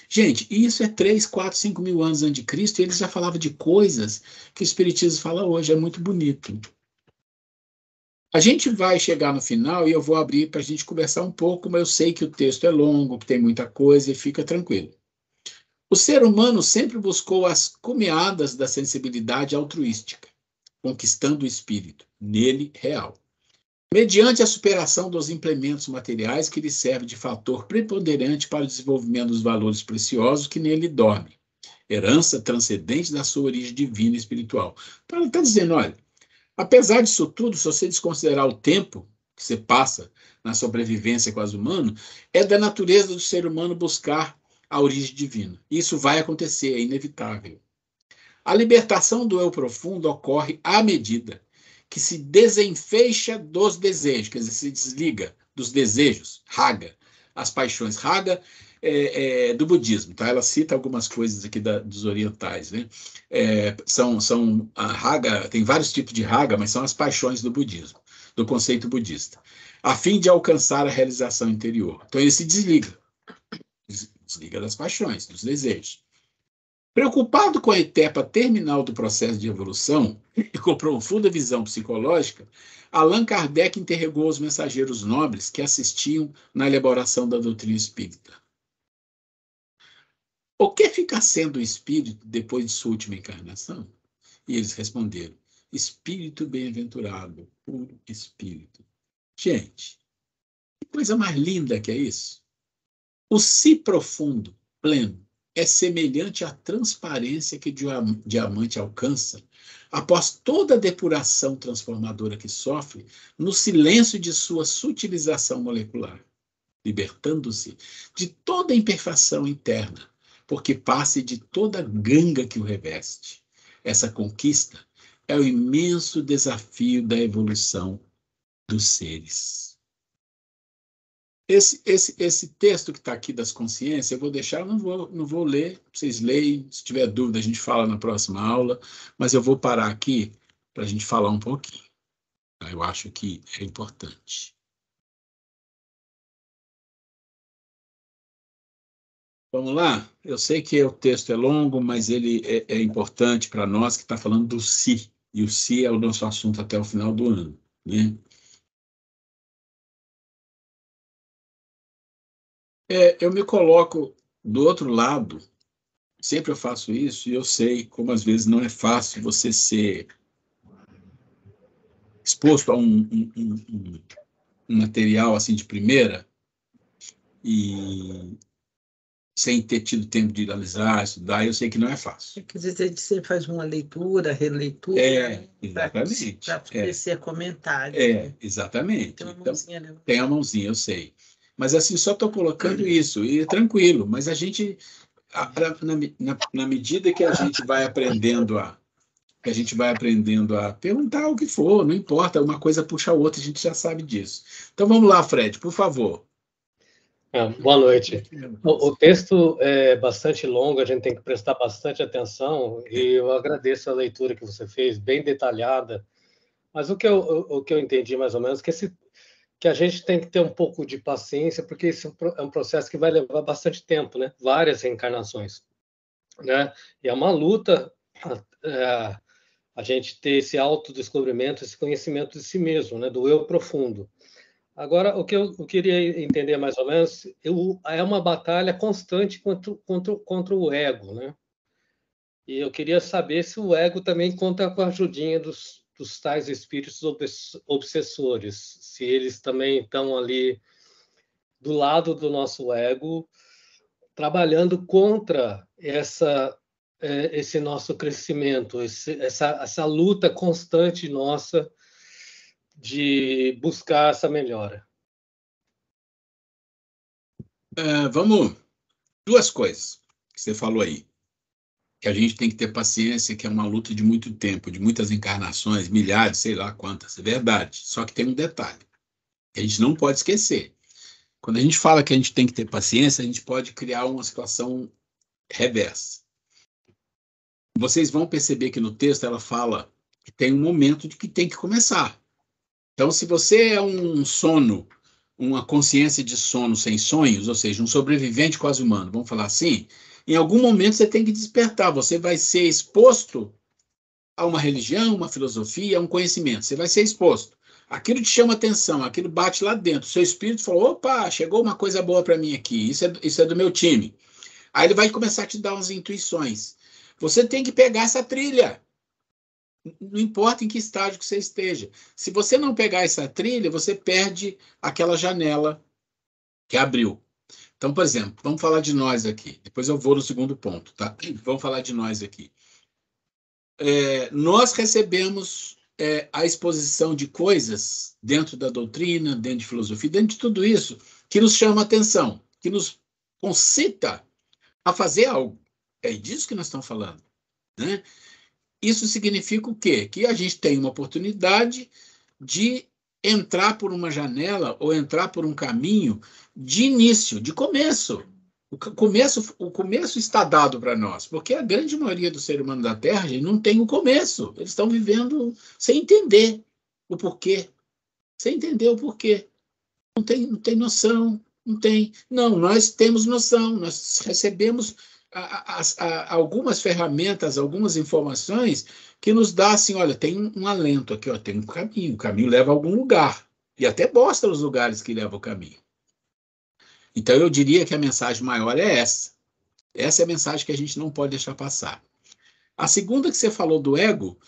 Gente, isso é 3, 4, 5 mil anos antes de Cristo, e eles já falavam de coisas que o Espiritismo fala hoje, é muito bonito. A gente vai chegar no final e eu vou abrir para a gente conversar um pouco, mas eu sei que o texto é longo, que tem muita coisa, e fica tranquilo. O ser humano sempre buscou as cumeadas da sensibilidade altruística, conquistando o espírito, nele real, mediante a superação dos implementos materiais que lhe servem de fator preponderante para o desenvolvimento dos valores preciosos que nele dormem, herança transcendente da sua origem divina e espiritual. Então, ele está dizendo, olha, apesar disso tudo, se você desconsiderar o tempo que você passa na sobrevivência quase humana, é da natureza do ser humano buscar a origem divina. Isso vai acontecer, é inevitável. A libertação do eu profundo ocorre à medida que se desenfeixa dos desejos, quer dizer, se desliga dos desejos, raga, as paixões. Raga do budismo, tá? Ela cita algumas coisas aqui dos orientais, né? A raga, tem vários tipos de raga, mas são as paixões do budismo, do conceito budista, a fim de alcançar a realização interior. Então ele se desliga das paixões, dos desejos. Preocupado com a etapa terminal do processo de evolução e com profunda visão psicológica, Allan Kardec interrogou os mensageiros nobres que assistiam na elaboração da doutrina espírita. O que fica sendo o espírito depois de sua última encarnação? E eles responderam: espírito bem-aventurado, puro espírito. Gente, que coisa mais linda que é isso? O si profundo, pleno, é semelhante à transparência que o diamante alcança após toda a depuração transformadora que sofre no silêncio de sua sutilização molecular, libertando-se de toda a imperfeição interna, porque passe de toda a ganga que o reveste. Essa conquista é o imenso desafio da evolução dos seres. Esse texto que está aqui das consciências, eu vou deixar, eu não vou ler, vocês leem, se tiver dúvida a gente fala na próxima aula, mas eu vou parar aqui para a gente falar um pouquinho. Eu acho que é importante. Vamos lá? Eu sei que o texto é longo, mas ele é importante para nós que está falando do si, e o si é o nosso assunto até o final do ano, né? Eu me coloco do outro lado, sempre eu faço isso, e eu sei como às vezes não é fácil você ser exposto a um material assim de primeira e sem ter tido tempo de analisar, estudar, eu sei que não é fácil. Quer dizer, você faz uma leitura, releitura, exatamente. Para tecer comentário. Exatamente. Tem uma mãozinha, né? Tem a mãozinha, eu sei. Mas assim, só estou colocando isso, e é tranquilo, mas a gente, na medida que a gente vai aprendendo a perguntar o que for, não importa, uma coisa puxa a outra, a gente já sabe disso. Então vamos lá, Fred, por favor. Boa noite. O texto é bastante longo, a gente tem que prestar bastante atenção, e eu agradeço a leitura que você fez, bem detalhada, Mas o que eu entendi mais ou menos que a gente tem que ter um pouco de paciência, porque esse é um processo que vai levar bastante tempo, né? Várias reencarnações, né? E é uma luta a gente ter esse autodescobrimento, esse conhecimento de si mesmo, né? Do eu profundo. Agora, o que eu queria entender mais ou menos, é uma batalha constante contra o ego, né? E eu queria saber se o ego também conta com a ajudinha dos tais espíritos obsessores, se eles também estão ali do lado do nosso ego, trabalhando contra esse nosso crescimento, essa luta constante nossa de buscar essa melhora. Vamos, duas coisas que você falou aí, que a gente tem que ter paciência, que é uma luta de muito tempo, de muitas encarnações, milhares, sei lá quantas, é verdade. Só que tem um detalhe, que a gente não pode esquecer. Quando a gente fala que a gente tem que ter paciência, a gente pode criar uma situação reversa. Vocês vão perceber que no texto ela fala que tem um momento de que tem que começar. Então, se você é um sono, uma consciência de sono sem sonhos, ou seja, um sobrevivente quase humano, vamos falar assim, em algum momento você tem que despertar, você vai ser exposto a uma religião, uma filosofia, a um conhecimento, você vai ser exposto. Aquilo te chama atenção, aquilo bate lá dentro, seu espírito falou, opa, chegou uma coisa boa para mim aqui, isso é do meu time. Aí ele vai começar a te dar umas intuições. Você tem que pegar essa trilha. Não importa em que estágio que você esteja. Se você não pegar essa trilha, você perde aquela janela que abriu. Então, por exemplo, vamos falar de nós aqui. Depois eu vou no segundo ponto, tá? Vamos falar de nós aqui. Nós recebemos a exposição de coisas dentro da doutrina, dentro de filosofia, dentro de tudo isso, que nos chama a atenção, que nos concita a fazer algo. É disso que nós estamos falando, né? Isso significa o quê? Que a gente tem uma oportunidade de entrar por uma janela ou entrar por um caminho de início, de começo. O começo está dado para nós, porque a grande maioria do ser humano da Terra, gente, não tem o começo. Eles estão vivendo sem entender o porquê. Sem entender o porquê. Não tem noção. Não tem. Não, nós temos noção. Nós recebemos algumas ferramentas, algumas informações que nos dá assim, olha, tem um alento aqui, ó, tem um caminho, o caminho leva a algum lugar, e até mostra os lugares que levam o caminho. Então eu diria que a mensagem maior é essa. Essa é a mensagem que a gente não pode deixar passar. A segunda que você falou do ego,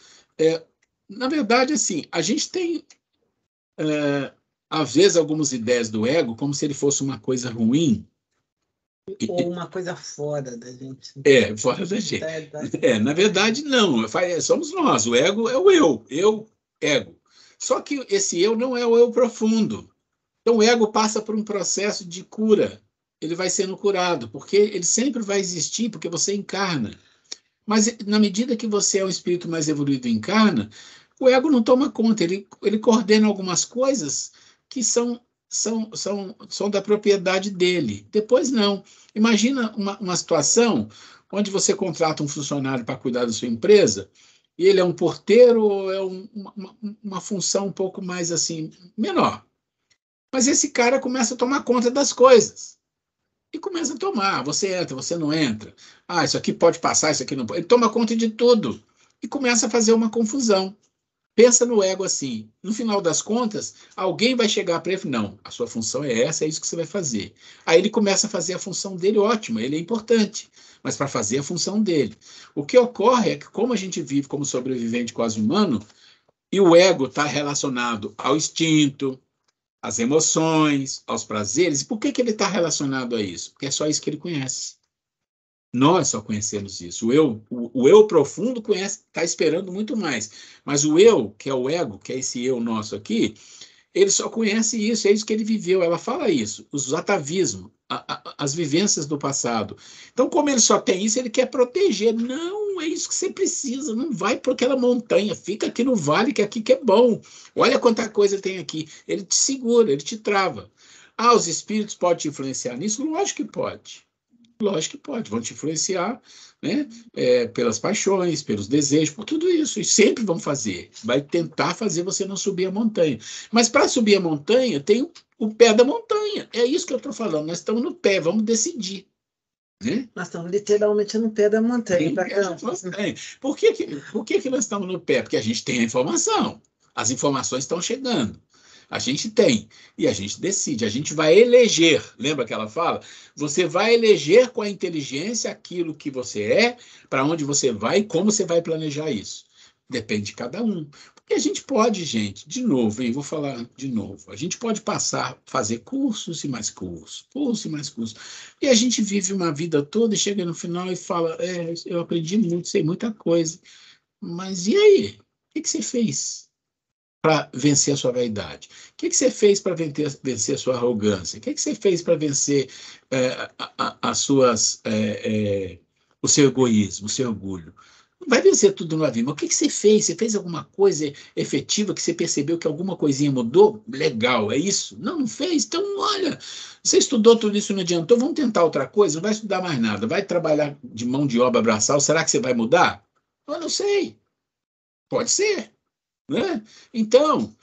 na verdade, assim, a gente tem, às vezes, algumas ideias do ego como se ele fosse uma coisa ruim, ou uma coisa fora da gente. Fora da gente. Na verdade, não. Somos nós. O ego é o eu, ego. Só que esse eu não é o eu profundo. Então, o ego passa por um processo de cura. Ele vai sendo curado, porque ele sempre vai existir, porque você encarna. Mas, na medida que você é um espírito mais evoluído e encarna, o ego não toma conta. Ele coordena algumas coisas que são da propriedade dele. Depois, não. Imagina uma situação onde você contrata um funcionário para cuidar da sua empresa e ele é um porteiro ou é uma função um pouco mais assim, menor. Mas esse cara começa a tomar conta das coisas. E começa a tomar. Você entra, você não entra. Isso aqui pode passar, isso aqui não pode. Ele toma conta de tudo. E começa a fazer uma confusão. Pensa no ego assim. No final das contas, alguém vai chegar para ele e falar, não, a sua função é essa, é isso que você vai fazer. Aí ele começa a fazer a função dele, ótimo, ele é importante, mas para fazer a função dele. O que ocorre é que, como a gente vive como sobrevivente quase humano, e o ego está relacionado ao instinto, às emoções, aos prazeres, por que ele está relacionado a isso? Porque é só isso que ele conhece. Nós só conhecemos isso. O eu profundo está esperando muito mais. Mas o eu, que é o ego, que é esse eu nosso aqui, ele só conhece isso, é isso que ele viveu. Ela fala isso, os atavismos, as vivências do passado. Então, como ele só tem isso, ele quer proteger. Não, é isso que você precisa. Não vai para aquela montanha, fica aqui no vale, que aqui que é bom. Olha quanta coisa tem aqui. Ele te segura, ele te trava. Os espíritos podem te influenciar nisso? Lógico que pode. Lógico que pode, vão te influenciar, né? Pelas paixões, pelos desejos, por tudo isso. E sempre vão fazer. Vai tentar fazer você não subir a montanha. Mas para subir a montanha, tem o pé da montanha. É isso que eu estou falando. Nós estamos no pé, vamos decidir. Né? Nós estamos literalmente no pé da montanha. Por que nós estamos no pé? Porque a gente tem a informação. As informações estão chegando. A gente tem. E a gente decide. A gente vai eleger. Lembra que ela fala? Você vai eleger com a inteligência aquilo que você é, para onde você vai e como você vai planejar isso. Depende de cada um. Porque a gente pode, gente, de novo, hein, vou falar de novo, a gente pode fazer cursos e mais cursos e mais cursos. E a gente vive uma vida toda e chega no final e fala, eu aprendi muito, sei muita coisa. Mas e aí? O que você fez para vencer a sua vaidade? O que você fez para vencer a sua arrogância? O que você fez para vencer o seu egoísmo, o seu orgulho? Vai vencer tudo na vida, mas o que você fez? Você fez alguma coisa efetiva que você percebeu que alguma coisinha mudou? Legal, é isso? Não, não fez? Então, olha, você estudou tudo isso, não adiantou, vamos tentar outra coisa, não vai estudar mais nada, vai trabalhar de mão de obra braçal, será que você vai mudar? Eu não sei, pode ser, né? Então,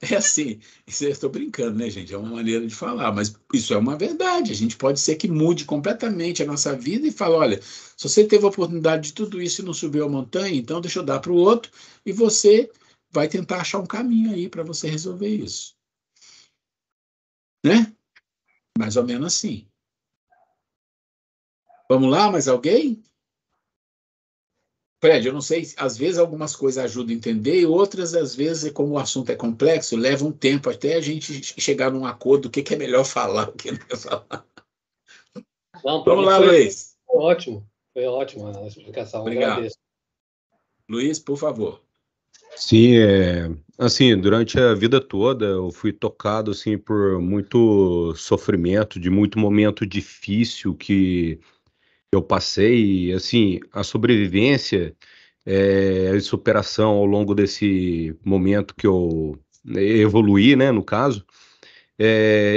é assim, isso eu estou brincando, né, gente? É uma maneira de falar, mas isso é uma verdade. A gente pode ser que mude completamente a nossa vida e fala, olha, se você teve a oportunidade de tudo isso e não subiu a montanha, então deixa eu dar para o outro e você vai tentar achar um caminho aí para você resolver isso. Né? Mais ou menos assim. Vamos lá, mais alguém? Fred, eu não sei, às vezes algumas coisas ajudam a entender e outras, às vezes, como o assunto é complexo, leva um tempo até a gente chegar num acordo do que é melhor falar, o que não é falar. Não, vamos lá, Luiz. Foi ótimo a explicação, obrigado. Agradeço. Luiz, por favor. Sim, assim, durante a vida toda eu fui tocado, assim, por muito sofrimento, de muito momento difícil que eu passei, e, assim, a sobrevivência e superação ao longo desse momento que eu evoluí, né, no caso,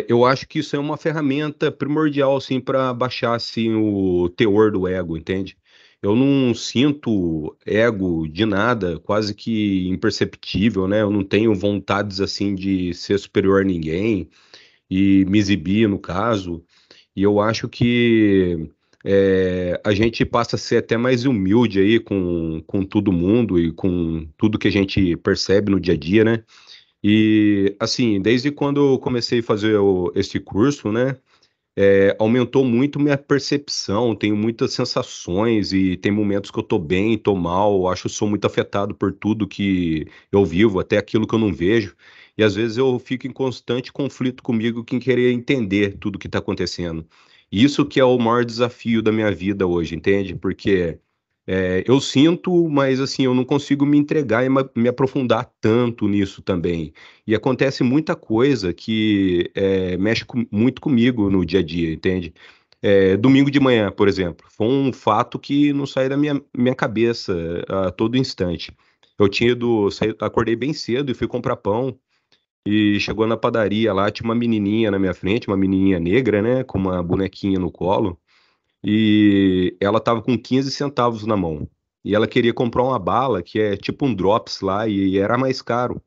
eu acho que isso é uma ferramenta primordial, assim, para baixar, assim, o teor do ego, entende? Eu não sinto ego de nada, quase que imperceptível, né? Eu não tenho vontades, assim, de ser superior a ninguém e me exibir, no caso. E eu acho que a gente passa a ser até mais humilde aí com todo mundo e com tudo que a gente percebe no dia a dia, né? E, assim, desde quando eu comecei a fazer esse curso, né, aumentou muito minha percepção, tenho muitas sensações e tem momentos que eu tô bem, tô mal, acho que sou muito afetado por tudo que eu vivo, até aquilo que eu não vejo, e às vezes eu fico em constante conflito comigo em querer entender tudo que tá acontecendo. Isso que é o maior desafio da minha vida hoje, entende? Porque eu sinto, mas assim, eu não consigo me entregar e me aprofundar tanto nisso também. E acontece muita coisa que mexe muito comigo no dia a dia, entende? Domingo de manhã, por exemplo, foi um fato que não sai da minha cabeça a todo instante. Eu tinha acordei bem cedo e fui comprar pão. E chegou na padaria lá, tinha uma menininha na minha frente, uma menininha negra, né, com uma bonequinha no colo e ela tava com 15 centavos na mão. E ela queria comprar uma bala, que é tipo um drops lá, e era mais caro.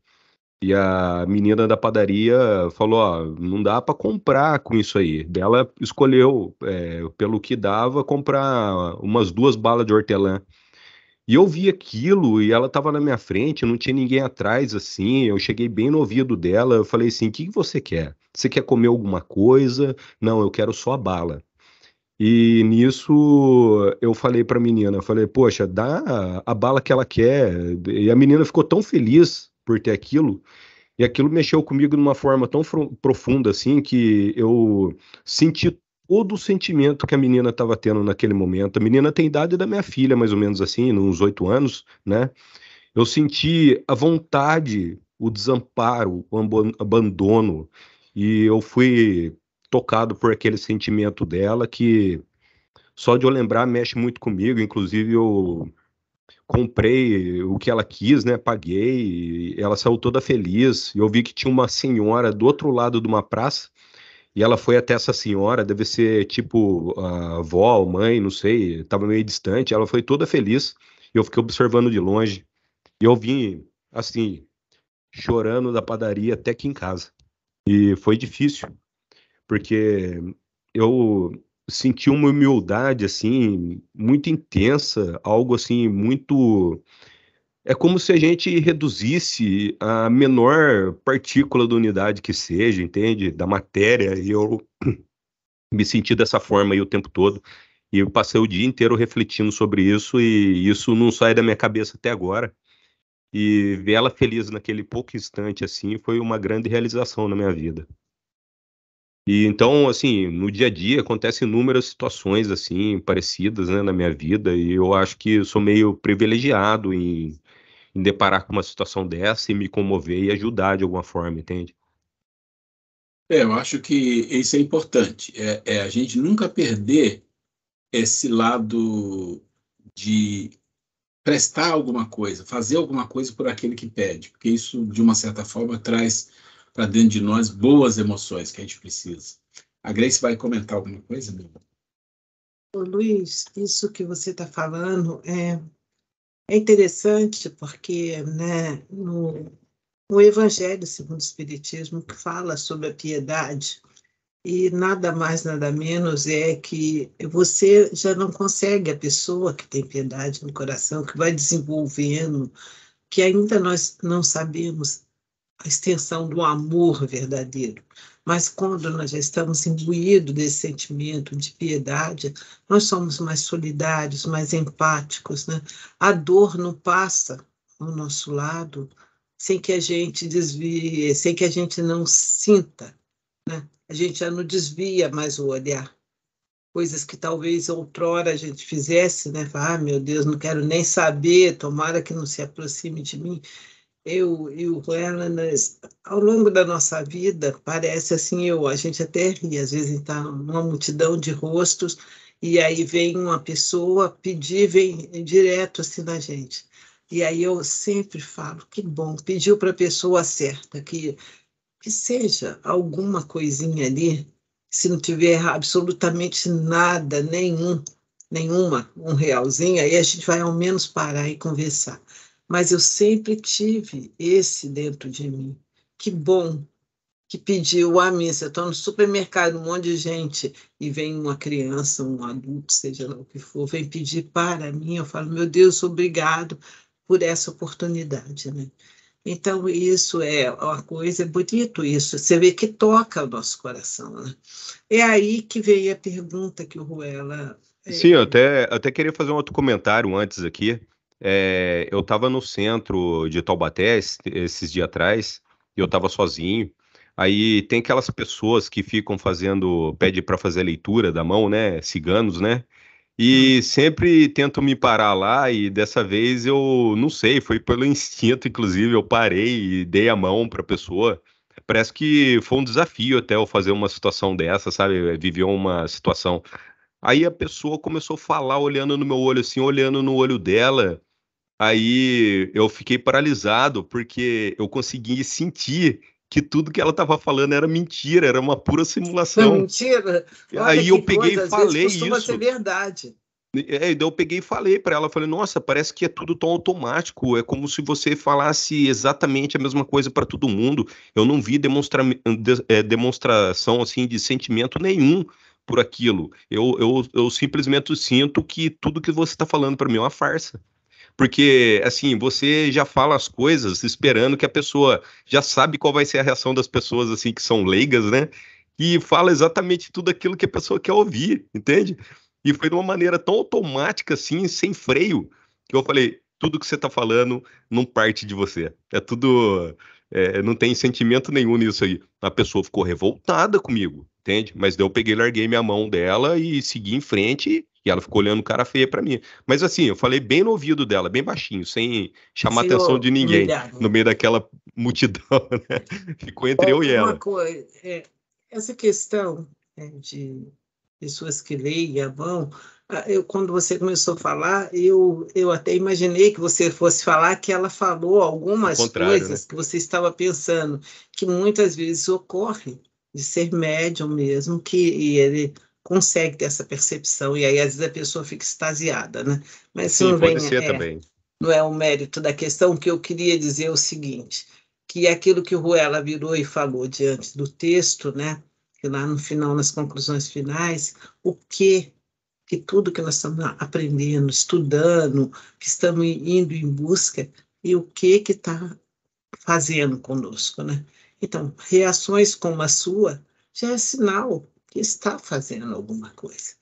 E a menina da padaria falou, ó, não dá para comprar com isso aí. Daí ela escolheu, pelo que dava, comprar umas 2 balas de hortelã. E eu vi aquilo, e ela tava na minha frente, não tinha ninguém atrás, assim, eu cheguei bem no ouvido dela, eu falei assim, o que você quer? Você quer comer alguma coisa? Não, eu quero só a bala. E nisso eu falei pra menina, eu falei, poxa, dá a bala que ela quer. E a menina ficou tão feliz por ter aquilo, e aquilo mexeu comigo de uma forma tão profunda assim que eu senti todo o sentimento que a menina estava tendo naquele momento. A menina tem a idade da minha filha, mais ou menos assim, uns 8 anos, né? Eu senti a vontade, o desamparo, o abandono, e eu fui tocado por aquele sentimento dela que só de eu lembrar mexe muito comigo. Inclusive eu comprei o que ela quis, né? Paguei, e ela saiu toda feliz. Eu vi que tinha uma senhora do outro lado de uma praça E ela foi até essa senhora, deve ser tipo a avó, mãe, não sei, estava meio distante. Ela foi toda feliz e eu fiquei observando de longe. E eu vim, assim, chorando da padaria até aqui em casa. E foi difícil, porque eu senti uma humildade, assim, muito intensa, algo assim, muito. É como se a gente reduzisse a menor partícula da unidade que seja, entende? Da matéria, e eu me senti dessa forma aí o tempo todo. E eu passei o dia inteiro refletindo sobre isso, e isso não sai da minha cabeça até agora. E ver ela feliz naquele pouco instante, assim, foi uma grande realização na minha vida. E então, assim, no dia a dia acontecem inúmeras situações, assim, parecidas, né, na minha vida, e eu acho que eu sou meio privilegiado em deparar com uma situação dessa e me comover e ajudar de alguma forma, entende? Eu acho que isso é importante. É a gente nunca perder esse lado de prestar alguma coisa, fazer alguma coisa por aquele que pede, porque isso, de uma certa forma, traz para dentro de nós boas emoções que a gente precisa. A Grace vai comentar alguma coisa, meu? Ô, Luiz, isso que você está falando é interessante porque, né, no Evangelho segundo o Espiritismo, que fala sobre a piedade, e nada mais, nada menos é que você já não consegue a pessoa que tem piedade no coração, que vai desenvolvendo, que ainda nós não sabemos a extensão do amor verdadeiro. Mas quando nós já estamos imbuídos desse sentimento de piedade, nós somos mais solidários, mais empáticos, né? A dor não passa ao nosso lado sem que a gente desvie, sem que a gente não sinta, né? A gente já não desvia mais o olhar. Coisas que talvez outrora a gente fizesse, né? Ah, meu Deus, não quero nem saber, tomara que não se aproxime de mim. Eu e o Ruela, ao longo da nossa vida, parece assim, a gente até ri, às vezes está numa multidão de rostos, e aí vem uma pessoa pedir, vem direto assim na gente. E aí eu sempre falo, que bom, pediu para a pessoa certa, que seja alguma coisinha ali, se não tiver absolutamente nada, nenhuma, um realzinho, aí a gente vai ao menos parar e conversar. Mas eu sempre tive esse dentro de mim. Que bom que pediu a mim. Se eu estou no supermercado, um monte de gente, e vem uma criança, um adulto, seja lá o que for, vem pedir para mim, eu falo, meu Deus, obrigado por essa oportunidade, né? Então, isso é uma coisa, é bonito isso, você vê que toca o nosso coração, né? É aí que veio a pergunta que o Ruela... Sim, eu até queria fazer um outro comentário antes aqui. Eu estava no centro de Taubaté esses dias atrás, e eu estava sozinho. Aí tem aquelas pessoas que ficam pede para fazer a leitura da mão, né? Ciganos, né? E sempre tentam me parar lá, e dessa vez eu não sei, foi pelo instinto, inclusive, eu parei e dei a mão para a pessoa. Parece que foi um desafio até eu fazer uma situação dessa, sabe? Viver uma situação. Aí a pessoa começou a falar, olhando no meu olho, assim, olhando no olho dela. Aí eu fiquei paralisado, porque eu consegui sentir que tudo que ela estava falando era mentira, era uma pura simulação. Mentira! Olha Aí eu que peguei e coisa, às vezes falei costuma ser isso. verdade. Daí eu peguei e falei para ela, falei, nossa, parece que é tudo tão automático, é como se você falasse exatamente a mesma coisa para todo mundo. Eu não vi demonstração assim de sentimento nenhum por aquilo. Eu simplesmente sinto que tudo que você está falando para mim é uma farsa. Porque, assim, você já fala as coisas esperando que a pessoa já sabe qual vai ser a reação das pessoas, assim, que são leigas, né? E fala exatamente tudo aquilo que a pessoa quer ouvir, entende? E foi de uma maneira tão automática, assim, sem freio, que eu falei: tudo que você tá falando não parte de você. É tudo. Não tem sentimento nenhum nisso aí. A pessoa ficou revoltada comigo, entende? Mas daí eu peguei, larguei minha mão dela e segui em frente. E ela ficou olhando cara feia pra mim. Mas assim, eu falei bem no ouvido dela, bem baixinho, sem chamar a atenção de ninguém, no meio daquela multidão, né? Ficou entre eu e Uma ela. coisa, essa questão de pessoas que leem a mão, quando você começou a falar, eu até imaginei que você fosse falar que ela falou O algumas contrário, né? coisas que você estava pensando, que muitas vezes ocorrem, de ser médium mesmo, que ele consegue ter essa percepção, e aí às vezes a pessoa fica extasiada, né? Mas isso Sim, não pode vem, ser também. não é o mérito da questão. O que eu queria dizer é o seguinte, que aquilo que o Ruela virou e falou diante do texto, né? Que lá no final, nas conclusões finais, o que tudo que nós estamos aprendendo, estudando, que estamos indo em busca, e o que está fazendo conosco, né? Então, reações como a sua já é sinal que está fazendo alguma coisa.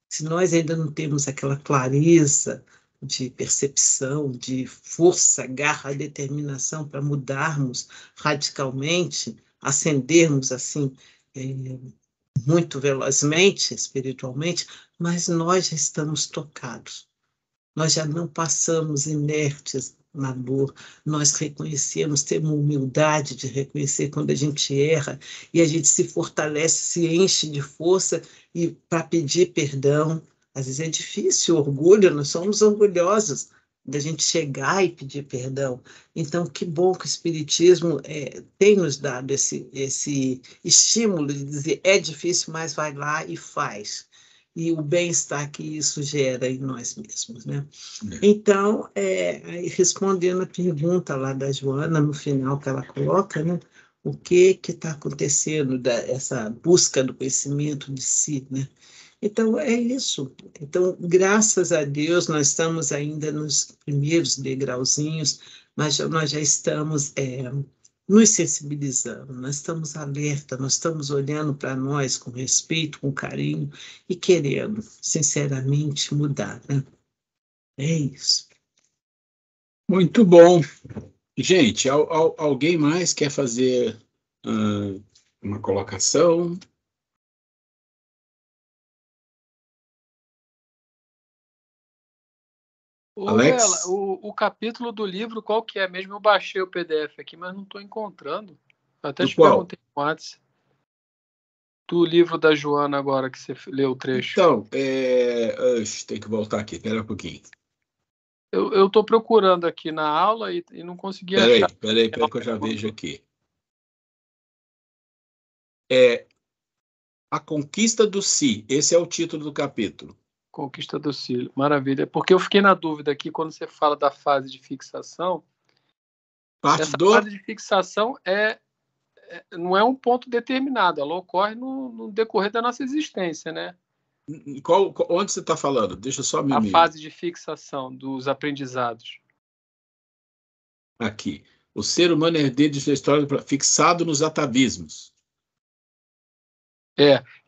Se nós ainda não temos aquela clareza de percepção, de força, garra, determinação para mudarmos radicalmente, ascendermos assim, muito velozmente, espiritualmente, mas nós já estamos tocados. Nós já não passamos inertes na dor, nós reconhecemos, temos humildade de reconhecer quando a gente erra, e a gente se fortalece, se enche de força e para pedir perdão. Às vezes é difícil, orgulho, nós somos orgulhosos da gente chegar e pedir perdão. Então, que bom que o Espiritismo tem nos dado esse estímulo de dizer, é difícil, mas vai lá e faz. E o bem-estar que isso gera em nós mesmos, né? Então, respondendo a pergunta lá da Joana, no final que ela coloca, né? O que está acontecendo, essa busca do conhecimento de si, né? Então, é isso. Então, graças a Deus, nós estamos ainda nos primeiros degrauzinhos, mas nós já estamos nos sensibilizando, nós estamos alerta, nós estamos olhando para nós com respeito, com carinho e querendo, sinceramente, mudar, né? É isso. Muito bom. Gente, alguém mais quer fazer uma colocação? Alex? O capítulo do livro, qual que é mesmo? Eu baixei o PDF aqui, mas não estou encontrando. Eu até te perguntei antes. Do livro da Joana agora, que você leu o trecho. Então, tem que voltar aqui, espera um pouquinho. Eu estou procurando aqui na aula e não consegui achar. Peraí, que eu já vejo aqui. A Conquista do Si, esse é o título do capítulo. Conquista do Si, maravilha. Porque eu fiquei na dúvida aqui, quando você fala da fase de fixação, essa fase de fixação não é um ponto determinado, ela ocorre no decorrer da nossa existência, né? Onde você está falando? Deixa eu só me... A fase de fixação dos aprendizados. Aqui. O ser humano é herdeiro de sua história fixado nos atavismos.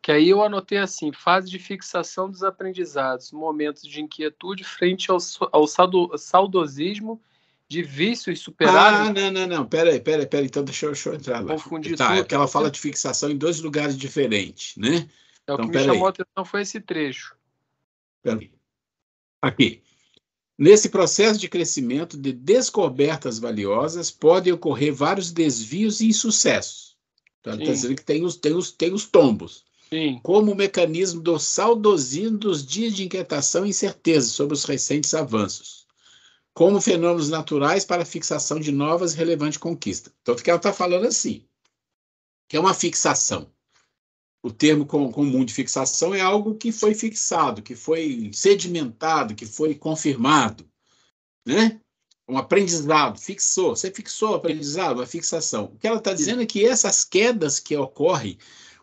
Que aí eu anotei assim, fase de fixação dos aprendizados, momentos de inquietude frente ao saudosismo de vícios superados. Não, peraí, então deixa eu entrar lá. Confundi tudo. É que ela fala de fixação em dois lugares diferentes, né? O que me chamou a atenção foi esse trecho. Aqui. Nesse processo de crescimento de descobertas valiosas, podem ocorrer vários desvios e insucessos. Então, ele está dizendo que tem os tombos. Sim. Como o mecanismo do saudosismo dos dias de inquietação e incerteza sobre os recentes avanços. Como fenômenos naturais para a fixação de novas e relevantes conquistas. Então, o que ela está falando assim, que é uma fixação. O termo comum de fixação é algo que foi fixado, que foi sedimentado, que foi confirmado, né? Um aprendizado, você fixou o aprendizado, uma fixação. O que ela está dizendo é que essas quedas que ocorrem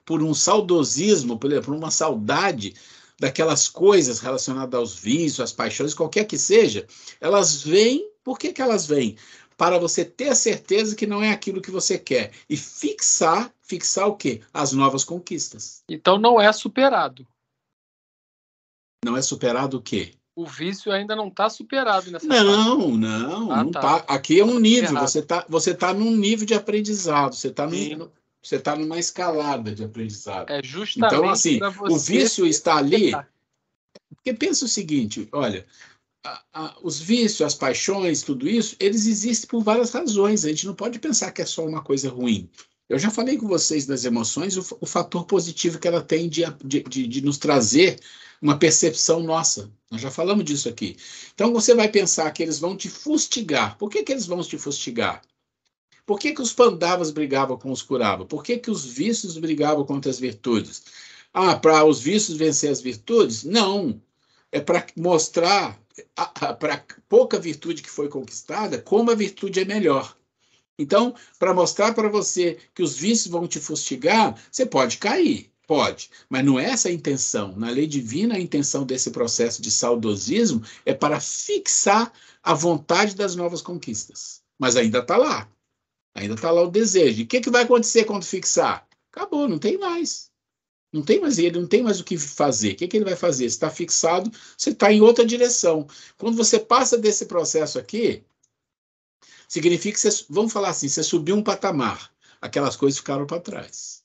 por um saudosismo, por uma saudade daquelas coisas relacionadas aos vícios, às paixões, qualquer que seja, elas vêm, por que elas vêm? Para você ter a certeza que não é aquilo que você quer. E fixar o quê? As novas conquistas. Então não é superado. Não é superado o quê? O vício ainda não está superado nessa fase. Não tá. Aqui é um nível, você tá num nível de aprendizado, você tá numa escalada de aprendizado. É justamente. Então, assim, o vício está ali, porque pensa o seguinte, olha, os vícios, as paixões, tudo isso, eles existem por várias razões, a gente não pode pensar que é só uma coisa ruim. Eu já falei com vocês das emoções, o fator positivo que ela tem de nos trazer uma percepção nossa. Nós já falamos disso aqui. Então, você vai pensar que eles vão te fustigar. Por que eles vão te fustigar? Por que os Pandavas brigavam com os Kauravas? Por que os vícios brigavam contra as virtudes? Ah, para os vícios vencer as virtudes? Não. É para mostrar para pouca virtude que foi conquistada, como a virtude é melhor. Então, para mostrar para você que os vícios vão te fustigar, você pode cair, pode, mas não é essa a intenção. Na lei divina, a intenção desse processo de saudosismo é para fixar a vontade das novas conquistas. Mas ainda está lá o desejo. E o que vai acontecer quando fixar? Acabou, não tem mais. Ele não tem mais o que fazer. O que ele vai fazer? Se está fixado, você está em outra direção. Quando você passa desse processo aqui, significa que você, vamos falar assim, você subiu um patamar. Aquelas coisas ficaram para trás.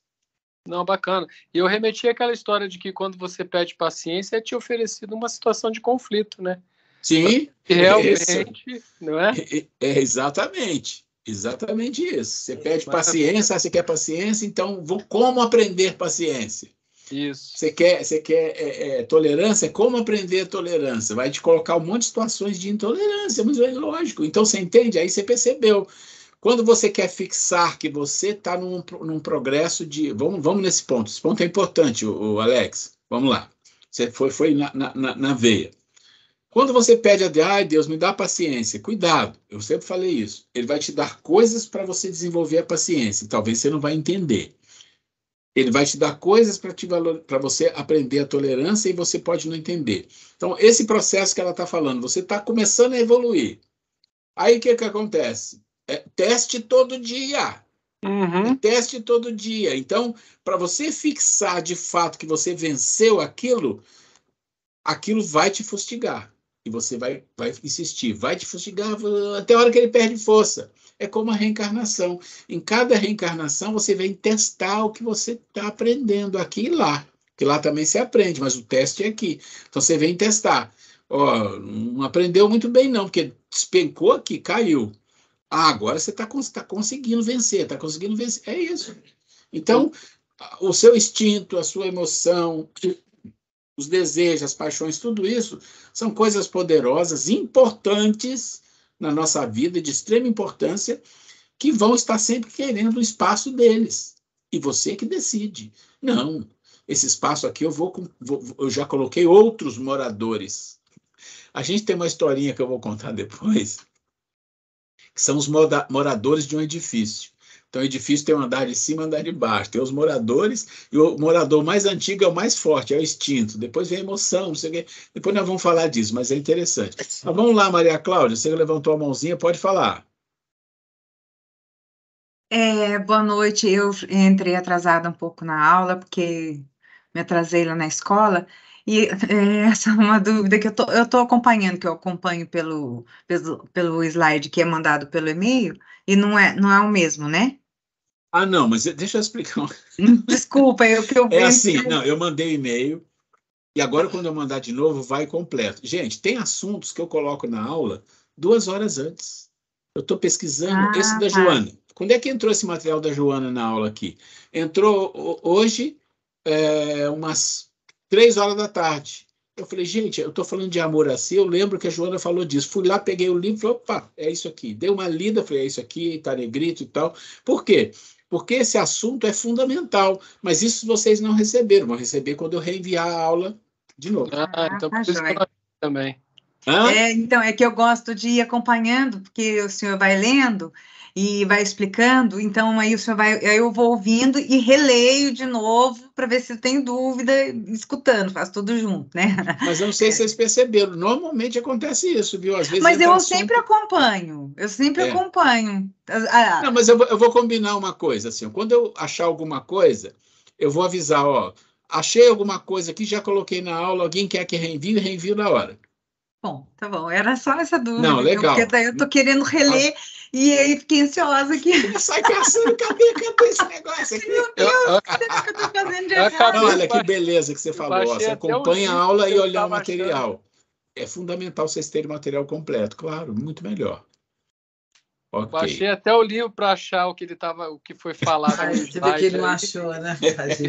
Não, bacana. E eu remeti àquela história de que quando você pede paciência, é te oferecido uma situação de conflito, né? Sim, realmente, não é? É exatamente. Exatamente isso. Você pede paciência, você quer paciência, então como aprender paciência? Isso. Você quer tolerância? Como aprender tolerância? Vai te colocar um monte de situações de intolerância, mas é lógico. Então você entende? Aí você percebeu. Quando você quer fixar que você está num progresso de... Vamos nesse ponto. Esse ponto é importante, o Alex. Vamos lá. Você foi na veia. Quando você pede a Deus, ai Deus, me dá paciência, cuidado, eu sempre falei isso, ele vai te dar coisas para você desenvolver a paciência, talvez você não vai entender. Ele vai te dar coisas para você aprender a tolerância e você pode não entender. Então, esse processo que ela está falando, você está começando a evoluir. Aí o que acontece? Teste todo dia. Teste todo dia. Então, para você fixar de fato que você venceu aquilo vai te fustigar. E você vai insistir, vai te fustigar até a hora que ele perde força. É como a reencarnação. Em cada reencarnação, você vem testar o que você está aprendendo aqui e lá. Que lá também se aprende, mas o teste é aqui. Então, você vem testar. Ó, não aprendeu muito bem, não, porque despencou aqui, caiu. Ah, agora você está conseguindo vencer, está conseguindo vencer. É isso. Então, o seu instinto, a sua emoção, os desejos, as paixões, tudo isso são coisas poderosas, importantes na nossa vida, de extrema importância, que vão estar sempre querendo o espaço deles. E você que decide. Não, esse espaço aqui eu já coloquei outros moradores. A gente tem uma historinha que eu vou contar depois, que são os moradores de um edifício. Então, o edifício tem um andar de cima e um andar de baixo. Tem os moradores, e o morador mais antigo é o mais forte, é o instinto. Depois vem a emoção, não sei o quê. Depois nós vamos falar disso, mas é interessante. Mas vamos lá, Maria Cláudia, você levantou a mãozinha, pode falar. Boa noite. Eu entrei atrasada um pouco na aula, porque me atrasei lá na escola. E essa é uma dúvida que eu tô acompanhando, que eu acompanho pelo slide que é mandado pelo e-mail, e não é o mesmo, né? Ah, não, mas deixa eu explicar. Desculpa, É assim, não, eu mandei e-mail, e agora quando eu mandar de novo, vai completo. Gente, tem assuntos que eu coloco na aula 2 horas antes. Eu estou pesquisando esse da Joana. Quando é que entrou esse material da Joana na aula aqui? Entrou hoje, umas 3 horas da tarde. Eu falei, gente, eu estou falando de amor assim, eu lembro que a Joana falou disso. Fui lá, peguei o livro e falei, opa, é isso aqui. Dei uma lida, falei, é isso aqui, tá negrito e tal. Por quê? Porque esse assunto é fundamental, mas isso vocês não receberam, vão receber quando eu reenviar a aula de novo. Então por isso que eu também. Então, é que eu gosto de ir acompanhando, porque o senhor vai lendo e vai explicando, então aí eu vou ouvindo e releio de novo para ver se tem dúvida, escutando, faço tudo junto, né? Mas eu não sei se vocês perceberam, normalmente acontece isso, viu? Às vezes mas eu sempre acompanho, acompanho. Não, mas eu vou combinar uma coisa, assim, quando eu achar alguma coisa, eu vou avisar, ó, achei alguma coisa aqui, já coloquei na aula, alguém quer que reenvio na hora. Bom, tá bom. Era só essa dúvida. Não, legal. Porque daí eu tô querendo reler e aí fiquei ansiosa aqui. Sai caçando, cadê esse negócio aqui? Meu Deus, o que eu tô fazendo de errado? Olha que beleza que você falou. Ó, você acompanha a aula e olhar o material. É fundamental vocês terem o material completo, claro, muito melhor. Ok. Baixei até o livro para achar o que foi falado. Aí, você vê que ele não achou, né?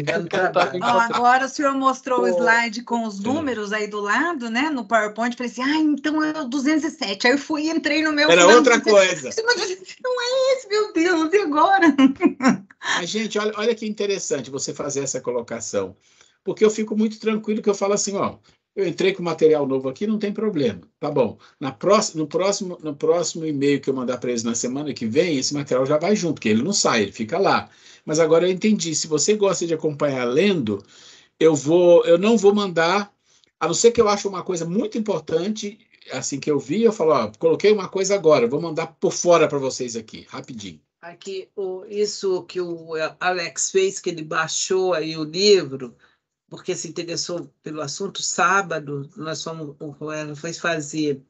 Dando trabalho. Agora o senhor mostrou o Ô, slide com os números aí do lado, né? No PowerPoint, falei assim, então é o 207. Aí eu fui e entrei no meu... Era outra coisa. Não é esse, meu Deus, e agora? Mas, gente, olha que interessante você fazer essa colocação. Porque eu fico muito tranquilo que eu falo assim, ó, eu entrei com material novo aqui, não tem problema. Tá bom. No próximo e-mail que eu mandar para eles na semana que vem, esse material já vai junto, porque ele não sai, ele fica lá. Mas agora eu entendi. Se você gosta de acompanhar lendo, eu não vou mandar, a não ser que eu ache uma coisa muito importante, assim que eu vi, eu falo, ó, coloquei uma coisa agora, vou mandar por fora para vocês aqui, rapidinho. Aqui, isso que o Alex fez, que ele baixou aí o livro, porque se interessou pelo assunto, sábado, ela foi fazer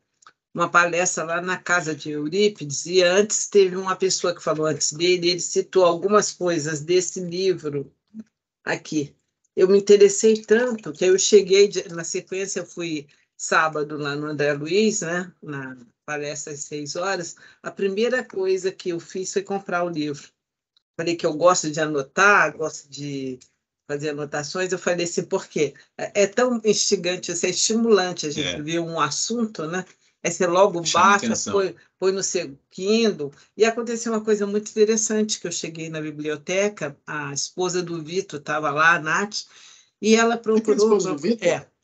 uma palestra lá na casa de Eurípides, e antes teve uma pessoa que falou antes dele, ele citou algumas coisas desse livro aqui. Eu me interessei tanto que eu cheguei, na sequência, eu fui sábado lá no André Luiz, né, na palestra às 6 horas, a primeira coisa que eu fiz foi comprar o livro. Falei que eu gosto de anotar, gosto de fazer anotações, eu falei assim, por quê? É tão instigante, é estimulante a gente ver um assunto, né? Aí você logo baixa, põe no seu Kindle, e aconteceu uma coisa muito interessante, que eu cheguei na biblioteca, a esposa do Vitor estava lá, a Nath, e ela procurou...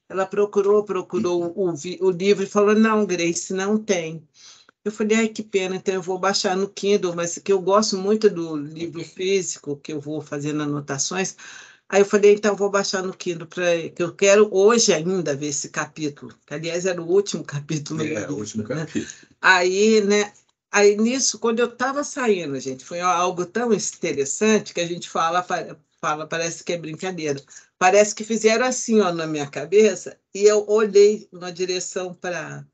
ela procurou o livro e falou, não, Grace, não tem. Eu falei, ai, que pena, então eu vou baixar no Kindle, mas que eu gosto muito do livro físico, que eu vou fazendo anotações. Aí eu falei, então eu vou baixar no Kindle, que eu quero hoje ainda ver esse capítulo, que aliás era o último capítulo do livro. O último capítulo. Aí, né? Aí nisso, quando eu estava saindo, gente, foi algo tão interessante que a gente fala, parece que é brincadeira. Parece que fizeram assim, ó, na minha cabeça, e eu olhei na direção para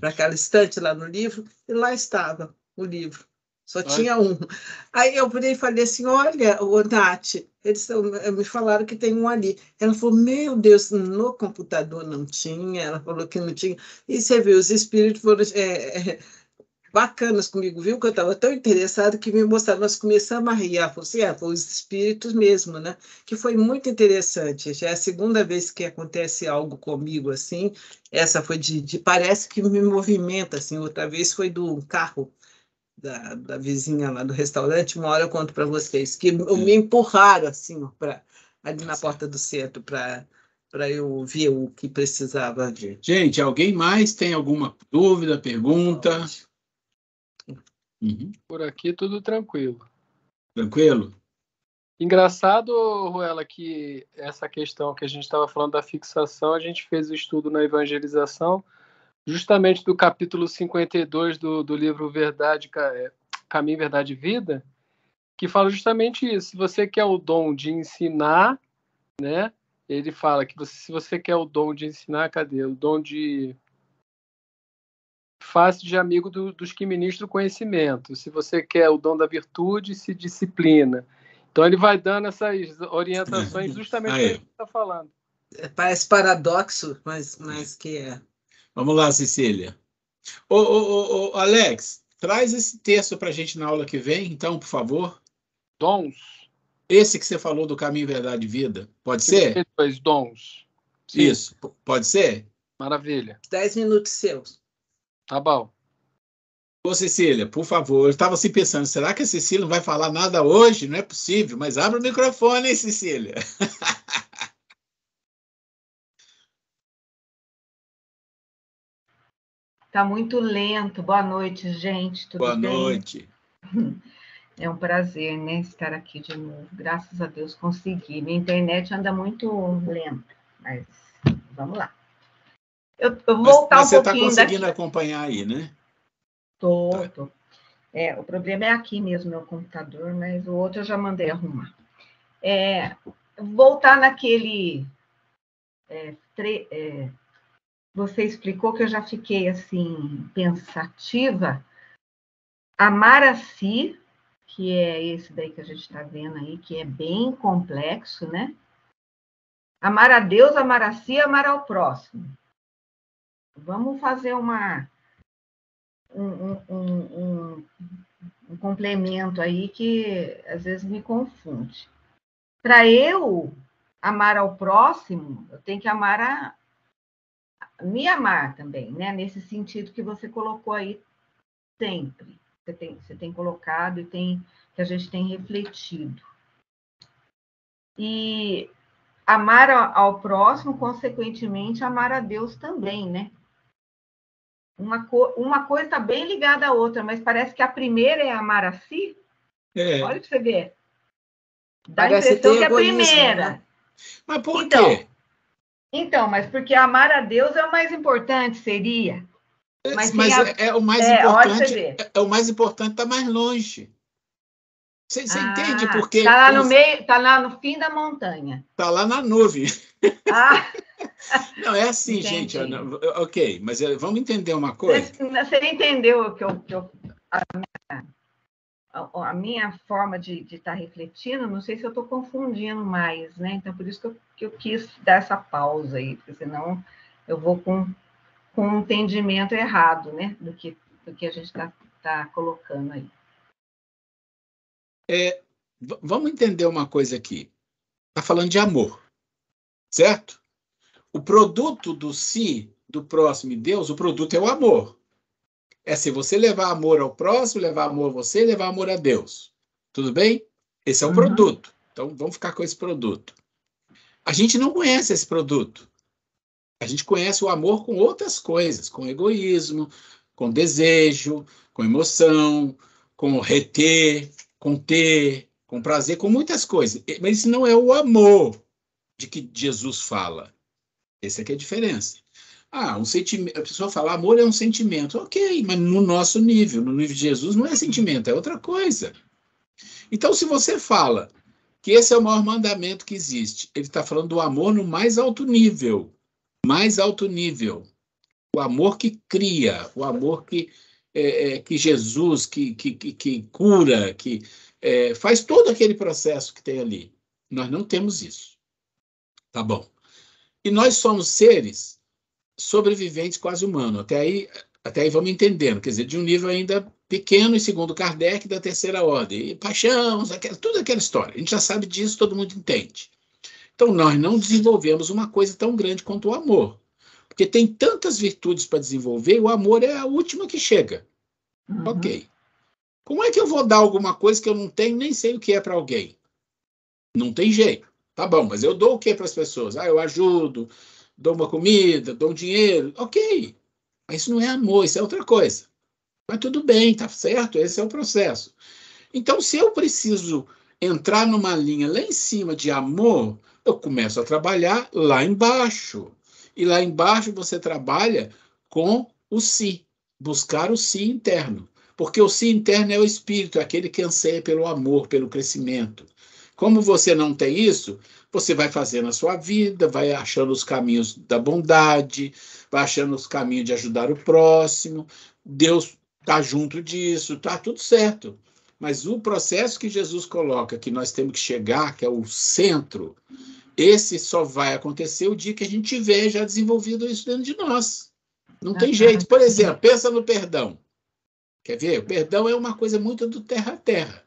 aquela estante lá no livro, e lá estava o livro. Só tinha um. Aí eu virei e falei assim, olha, Nath, eles me falaram que tem um ali. Ela falou, meu Deus, no computador não tinha. Ela falou que não tinha. E você viu, os espíritos foram bacanas comigo, viu? Que eu estava tão interessada que me mostraram, nós começamos a rir. Ela falou assim, foi os espíritos mesmo, né? Que foi muito interessante. Já é a segunda vez que acontece algo comigo assim. Essa foi parece que me movimenta, assim. Outra vez foi do carro da vizinha lá do restaurante. Uma hora eu conto para vocês, que me empurraram assim, ali na porta do centro, para eu ver o que precisava ver. Gente, alguém mais tem alguma dúvida, pergunta? Por aqui tudo tranquilo. Tranquilo? Engraçado, Ruela, que essa questão que a gente estava falando da fixação, a gente fez o estudo na evangelização, justamente do capítulo 52 do livro Caminho, Verdade e Vida, que fala justamente isso. Se você quer o dom de ensinar, né? Ele fala que se você quer o dom de ensinar, cadê? O dom de... Faça de amigo dos que ministram conhecimento. Se você quer o dom da virtude, se disciplina. Então, ele vai dando essas orientações justamente o que a gente está falando. Parece paradoxo, mas que é. Vamos lá, Cecília. Ô, Alex, traz esse texto para a gente na aula que vem, então, por favor. Dons. Esse que você falou do Caminho, Verdade e Vida. Pode ser? Dons. Sim. Isso. Pode ser? Maravilha. 10 minutos seus. Tá bom. Ô, Cecília, por favor, eu estava assim pensando, será que a Cecília não vai falar nada hoje? Não é possível, mas abre o microfone, hein, Cecília? Tá muito lento. Boa noite, gente. Tudo bem? Boa noite. É um prazer, né, estar aqui de novo. Graças a Deus consegui. Minha internet anda muito lenta, mas vamos lá. Eu vou voltar mas um pouquinho daqui. Você está conseguindo acompanhar aí, né? Tô. O problema é aqui mesmo, meu computador, mas o outro eu já mandei arrumar. Voltar naquele... você explicou que eu já fiquei, assim, pensativa. Amar a si, que é esse daí que a gente está vendo aí, que é bem complexo, né? Amar a Deus, amar a si, amar ao próximo. Vamos fazer um complemento aí que às vezes me confunde. Para eu amar ao próximo, eu tenho que me amar também, né? Nesse sentido que você colocou aí sempre. Você tem colocado e que a gente tem refletido. E amar ao próximo, consequentemente, amar a Deus também, né? Uma coisa está bem ligada à outra, mas parece que a primeira é amar a si. Olha para você ver. Dá a impressão que é a primeira. Né? Mas por quê? Então, mas porque amar a Deus é o mais importante, seria. Mas o mais importante. É o mais importante, está mais longe. Você entende por quê? Está lá no meio, está lá no fim da montanha. Está lá na nuvem. Não, é assim, Entendi. gente. Ok, mas vamos entender uma coisa. Você entendeu a minha forma de estar refletindo? Não sei se eu estou confundindo mais, né? Então, por isso que eu quis dar essa pausa aí, porque senão eu vou com um entendimento errado, né? Do que a gente está colocando aí. Vamos entender uma coisa aqui. Está falando de amor, certo? O produto do si, do próximo e Deus, o produto é o amor. É se você levar amor ao próximo, levar amor a você, levar amor a Deus. Tudo bem? Esse é o produto. Então, vamos ficar com esse produto. A gente não conhece esse produto. A gente conhece o amor com outras coisas, com egoísmo, com desejo, com emoção, com reter, com ter, com prazer, com muitas coisas. Mas isso não é o amor de que Jesus fala. Essa aqui é a diferença. Um sentimento. A pessoa fala, amor é um sentimento. Ok, mas no nosso nível, no nível de Jesus, não é sentimento, é outra coisa. Então, se você fala que esse é o maior mandamento que existe, ele está falando do amor no mais alto nível. Mais alto nível. O amor que cria, o amor que Jesus, que cura, que faz todo aquele processo que tem ali. Nós não temos isso. Tá bom. E nós somos seres sobreviventes quase humanos. Até aí vamos entendendo. Quer dizer, de um nível ainda pequeno, e segundo Kardec, da terceira ordem. E paixão, tudo aquela história. A gente já sabe disso, todo mundo entende. Então, nós não desenvolvemos uma coisa tão grande quanto o amor. Porque tem tantas virtudes para desenvolver, e o amor é a última que chega. Ok. Como é que eu vou dar alguma coisa que eu não tenho, nem sei o que é para alguém? Não tem jeito. Tá bom, mas eu dou o que para as pessoas? Eu ajudo, dou uma comida, dou um dinheiro. Ok. Mas isso não é amor, isso é outra coisa. Mas tudo bem, tá certo? Esse é o processo. Então, se eu preciso entrar numa linha lá em cima de amor, eu começo a trabalhar lá embaixo. E lá embaixo você trabalha com o si, buscar o si interno. Porque o si interno é o espírito, é aquele que anseia pelo amor, pelo crescimento. Como você não tem isso, você vai fazendo a sua vida, vai achando os caminhos da bondade, vai achando os caminhos de ajudar o próximo. Deus está junto disso, está tudo certo. Mas o processo que Jesus coloca, que nós temos que chegar, que é o centro, esse só vai acontecer o dia que a gente tiver já desenvolvido isso dentro de nós. Não tem jeito. Por exemplo, pensa no perdão. Quer ver? O perdão é uma coisa muito do terra a terra.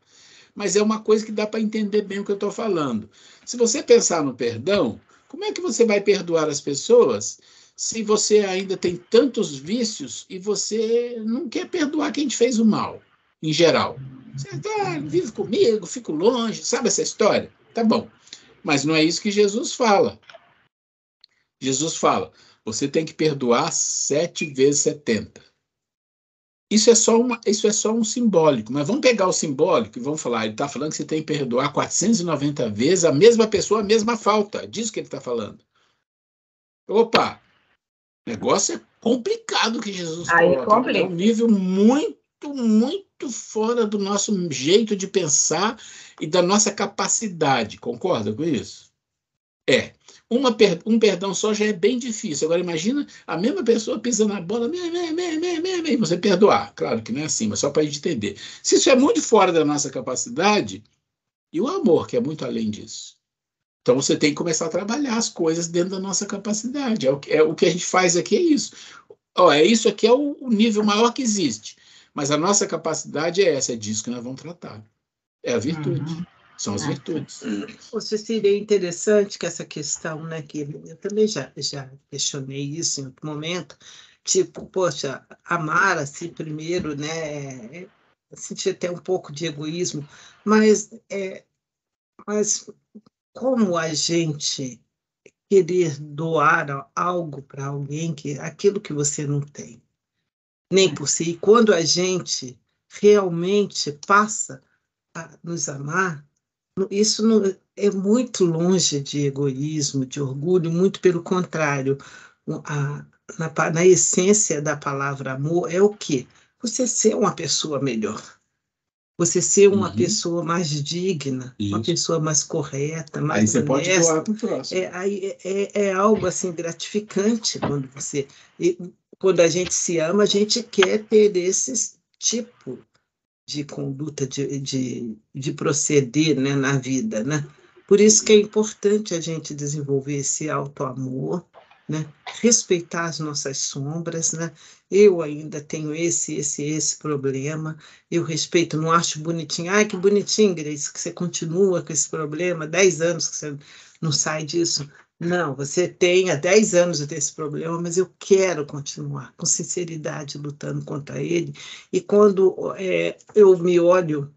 Mas é uma coisa que dá para entender bem o que eu estou falando. Se você pensar no perdão, como é que você vai perdoar as pessoas se você ainda tem tantos vícios e você não quer perdoar quem te fez o mal, em geral? Você vive comigo, fico longe, sabe essa história? Tá bom. Mas não é isso que Jesus fala. Jesus fala, você tem que perdoar 7 vezes 70. Isso é só um simbólico, mas vamos pegar o simbólico e vamos falar, ele está falando que você tem que perdoar 490 vezes a mesma pessoa, a mesma falta. É disso que ele está falando. Opa, o negócio é complicado que Jesus coloca. É um nível muito, muito fora do nosso jeito de pensar e da nossa capacidade. Concorda com isso? Um perdão só já é bem difícil. Agora, imagina a mesma pessoa pisando na bola, e você perdoar. Claro que não é assim, mas só para a gente entender. Se isso é muito fora da nossa capacidade, e o amor, que é muito além disso. Então, você tem que começar a trabalhar as coisas dentro da nossa capacidade. O que a gente faz aqui é isso. Isso aqui é o nível maior que existe. Mas a nossa capacidade é essa, é disso que nós vamos tratar. É a virtude, são as virtudes. Seria interessante que essa questão, né, que eu também já questionei isso em outro momento, tipo, poxa, amar assim primeiro, né, sentir até um pouco de egoísmo, mas como a gente querer doar algo para alguém, aquilo que você não tem, nem por si, e quando a gente realmente passa a nos amar, isso não, é muito longe de egoísmo, de orgulho, muito pelo contrário. Na essência da palavra amor é o quê? Você ser uma pessoa melhor, você ser uma pessoa mais digna, uma pessoa mais correta, mais aí você honesta. pode doar para o próximo. É algo assim gratificante quando a gente se ama, a gente quer ter esse tipo de conduta, de proceder, né, na vida, né? Por isso que é importante a gente desenvolver esse auto-amor, né? Respeitar as nossas sombras, né? Eu ainda tenho esse problema, eu respeito, não acho bonitinho. Ai, que bonitinho, Grace, que você continua com esse problema, 10 anos que você não sai disso. Não, você tem há 10 anos desse problema, mas eu quero continuar com sinceridade lutando contra ele. E quando eu me olho,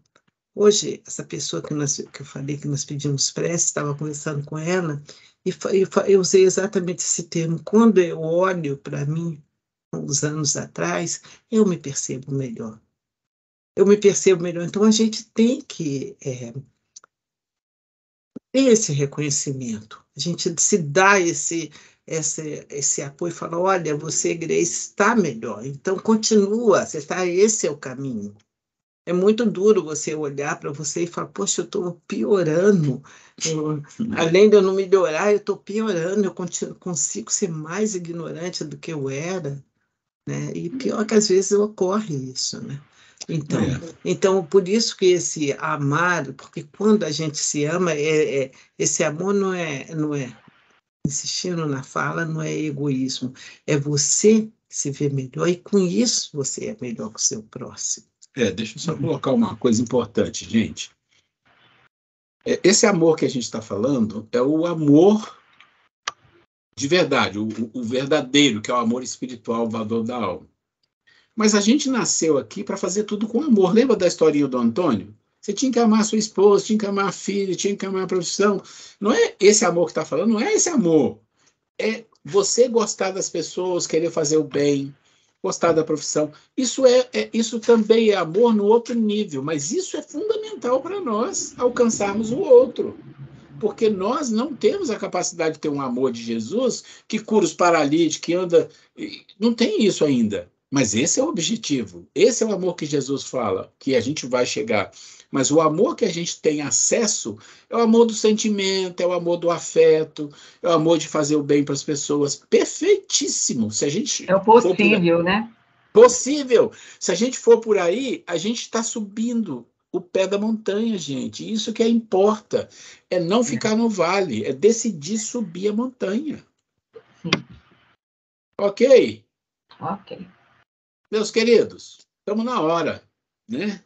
hoje, essa pessoa que eu falei que nós pedimos prece, estava conversando com ela, e eu usei exatamente esse termo. Quando eu olho para mim, uns anos atrás, eu me percebo melhor. Eu me percebo melhor. Então, a gente tem que ter esse reconhecimento. A gente se dá esse apoio e fala, olha, você, Grace, está melhor. Então, continua, esse é o caminho. É muito duro você olhar para você e falar, poxa, eu estou piorando. Além de eu não melhorar, eu estou piorando. Eu consigo ser mais ignorante do que eu era. Né? E pior que às vezes ocorre isso. Né? Então, por isso que esse amar, porque quando a gente se ama, esse amor não é, insistindo na fala, não é egoísmo. É você se ver melhor e com isso você é melhor que o seu próximo. Deixa eu só colocar uma coisa importante, gente. Esse amor que a gente está falando é o amor de verdade, o verdadeiro, que é o amor espiritual, o valor da alma. Mas a gente nasceu aqui para fazer tudo com amor. Lembra da historinha do Antônio? Você tinha que amar a sua esposa, tinha que amar a filha, tinha que amar a profissão. Não é esse amor que está falando, não é esse amor. É você gostar das pessoas, querer fazer o bem, gostar da profissão. Isso também é amor no outro nível, mas isso é fundamental para nós alcançarmos o outro. Porque nós não temos a capacidade de ter um amor de Jesus que cura os paralíticos, que anda... Não tem isso ainda. Mas esse é o objetivo. Esse é o amor que Jesus fala, que a gente vai chegar. Mas o amor que a gente tem acesso é o amor do sentimento, é o amor do afeto, é o amor de fazer o bem para as pessoas. Perfeitíssimo. Se a gente é o possível, né? Possível. Se a gente for por aí, a gente está subindo o pé da montanha, gente. Isso que importa. É não ficar no vale, é decidir subir a montanha. Sim. Ok? Ok. Meus queridos, estamos na hora, né?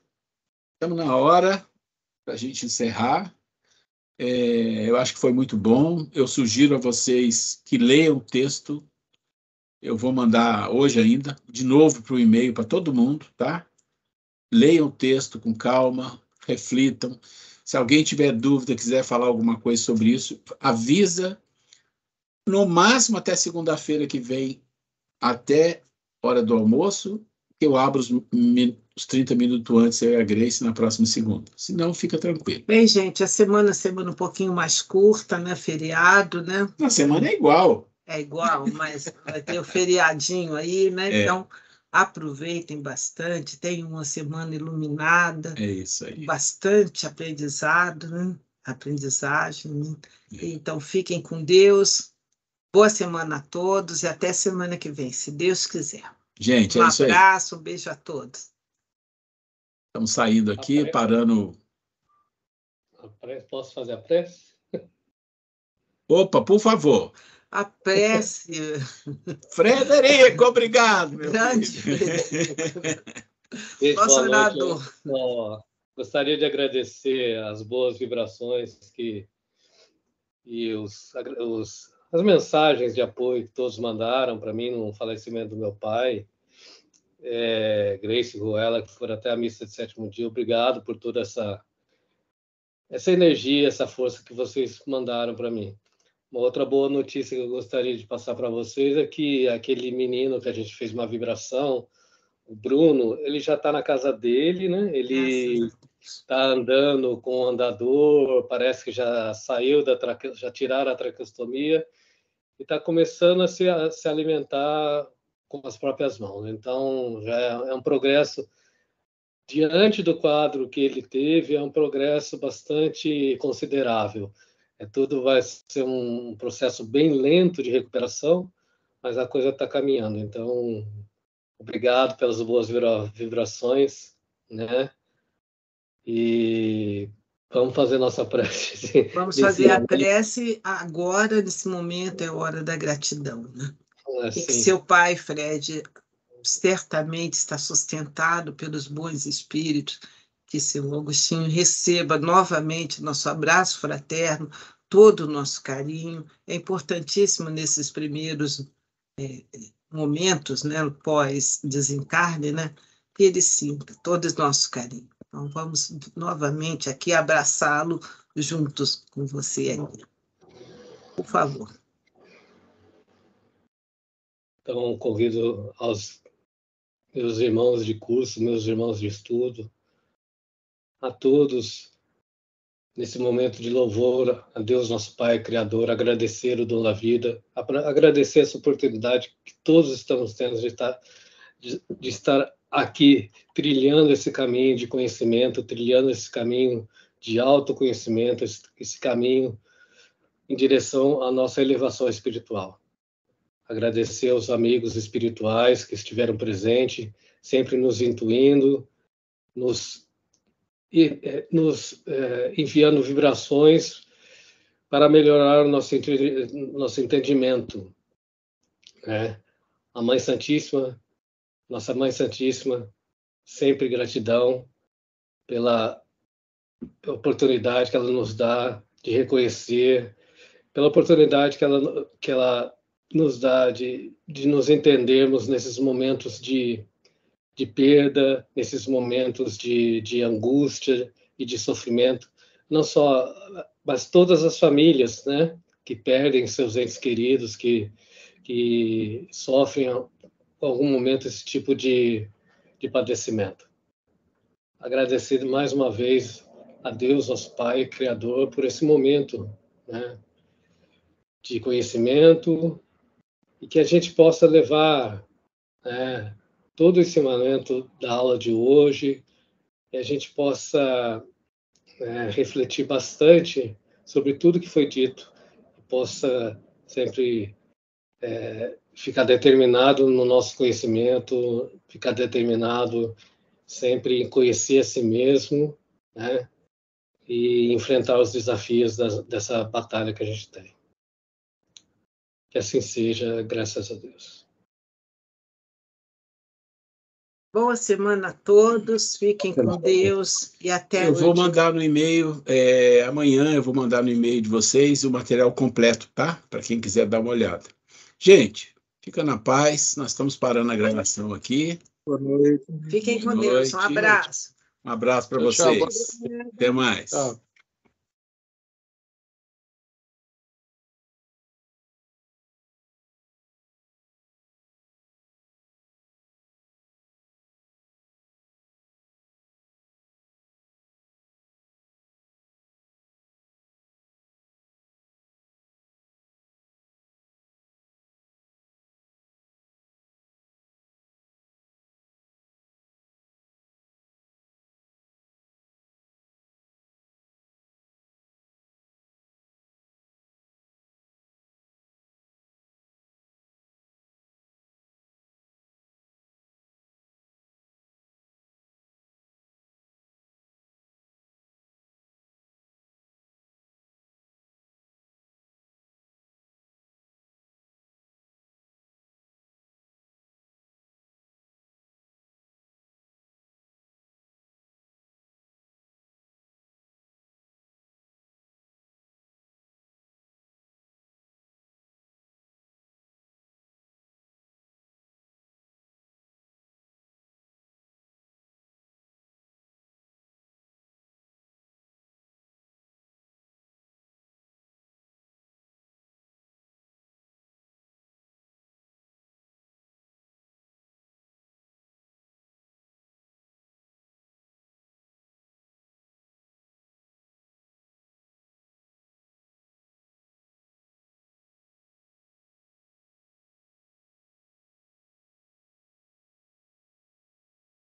Estamos na hora para a gente encerrar. Eu acho que foi muito bom. Eu sugiro a vocês que leiam o texto. Eu vou mandar hoje ainda, de novo, para o e-mail para todo mundo, tá? Leiam o texto com calma, reflitam. Se alguém tiver dúvida, quiser falar alguma coisa sobre isso, avisa. No máximo até segunda-feira que vem, até hora do almoço, que eu abro os 30 minutos antes, eu e a Grace, na próxima segunda. Senão, fica tranquilo. Bem, gente, a semana um pouquinho mais curta, né? Feriado, né? Na semana é igual. É igual, mas vai ter o feriadinho aí, né? Então, aproveitem bastante, tenham uma semana iluminada. É isso aí. Bastante aprendizado, né? Aprendizagem. Né? Então, fiquem com Deus. Boa semana a todos e até semana que vem, se Deus quiser. Gente, é isso aí. Um abraço, um beijo a todos. Estamos saindo aqui, parando. Posso fazer a prece? Opa, por favor. A prece. Frederico, obrigado, meu Grande filho. Frederico. Gente, nosso boa noite. orador. Gostaria de agradecer as boas vibrações e as mensagens de apoio que todos mandaram para mim no falecimento do meu pai, Grace e Ruela, que foram até a missa de sétimo dia. Obrigado por toda essa energia, essa força que vocês mandaram para mim. Uma outra boa notícia que eu gostaria de passar para vocês é que aquele menino que a gente fez uma vibração, o Bruno, ele já está na casa dele, né? Ele está andando com o andador, parece que já saiu já tiraram a traqueostomia e está começando a se alimentar com as próprias mãos. Então, já é um progresso, diante do quadro que ele teve, é um progresso bastante considerável. Tudo vai ser um processo bem lento de recuperação, mas a coisa está caminhando. Então, obrigado pelas boas vibrações, né? E vamos fazer nossa prece. Vamos fazer a prece agora, nesse momento, é hora da gratidão, né? E que seu pai, Fred, certamente está sustentado pelos bons espíritos, que seu Agostinho receba novamente nosso abraço fraterno, todo o nosso carinho. É importantíssimo nesses primeiros momentos, né, pós-desencarne, né, que ele sinta todo o nosso carinho. Então, vamos novamente aqui abraçá-lo juntos com você aqui. Por favor. Então, convido aos meus irmãos de curso, meus irmãos de estudo, a todos, nesse momento de louvor a Deus, nosso Pai, Criador, agradecer o dom da vida, agradecer essa oportunidade que todos estamos tendo de estar aqui, trilhando esse caminho de conhecimento, trilhando esse caminho de autoconhecimento, esse caminho em direção à nossa elevação espiritual. Agradecer aos amigos espirituais que estiveram presentes, sempre nos intuindo, nos enviando vibrações para melhorar o nosso entendimento, né? A Mãe Santíssima, nossa Mãe Santíssima, sempre gratidão pela oportunidade que ela nos dá de reconhecer, pela oportunidade que ela nos dá de nos entendermos nesses momentos de perda, nesses momentos de angústia e de sofrimento, não só, mas todas as famílias, né, que perdem seus entes queridos, que sofrem em algum momento esse tipo de padecimento. Agradecer mais uma vez a Deus, nosso Pai, Criador, por esse momento, né, de conhecimento, e que a gente possa levar, né, todo esse ensinamento da aula de hoje, e a gente possa refletir bastante sobre tudo que foi dito, e possa sempre ficar determinado no nosso conhecimento, ficar determinado sempre em conhecer a si mesmo, né, e enfrentar os desafios dessa batalha que a gente tem. Que assim seja, graças a Deus. Boa semana a todos, fiquem com Deus e até eu vou mandar no e-mail, amanhã eu vou mandar no e-mail de vocês o material completo, tá? Para quem quiser dar uma olhada. Gente, fica na paz, nós estamos parando a gravação aqui. Boa noite. Fiquem com Deus, um abraço. Um abraço para vocês. Até mais. Tchau.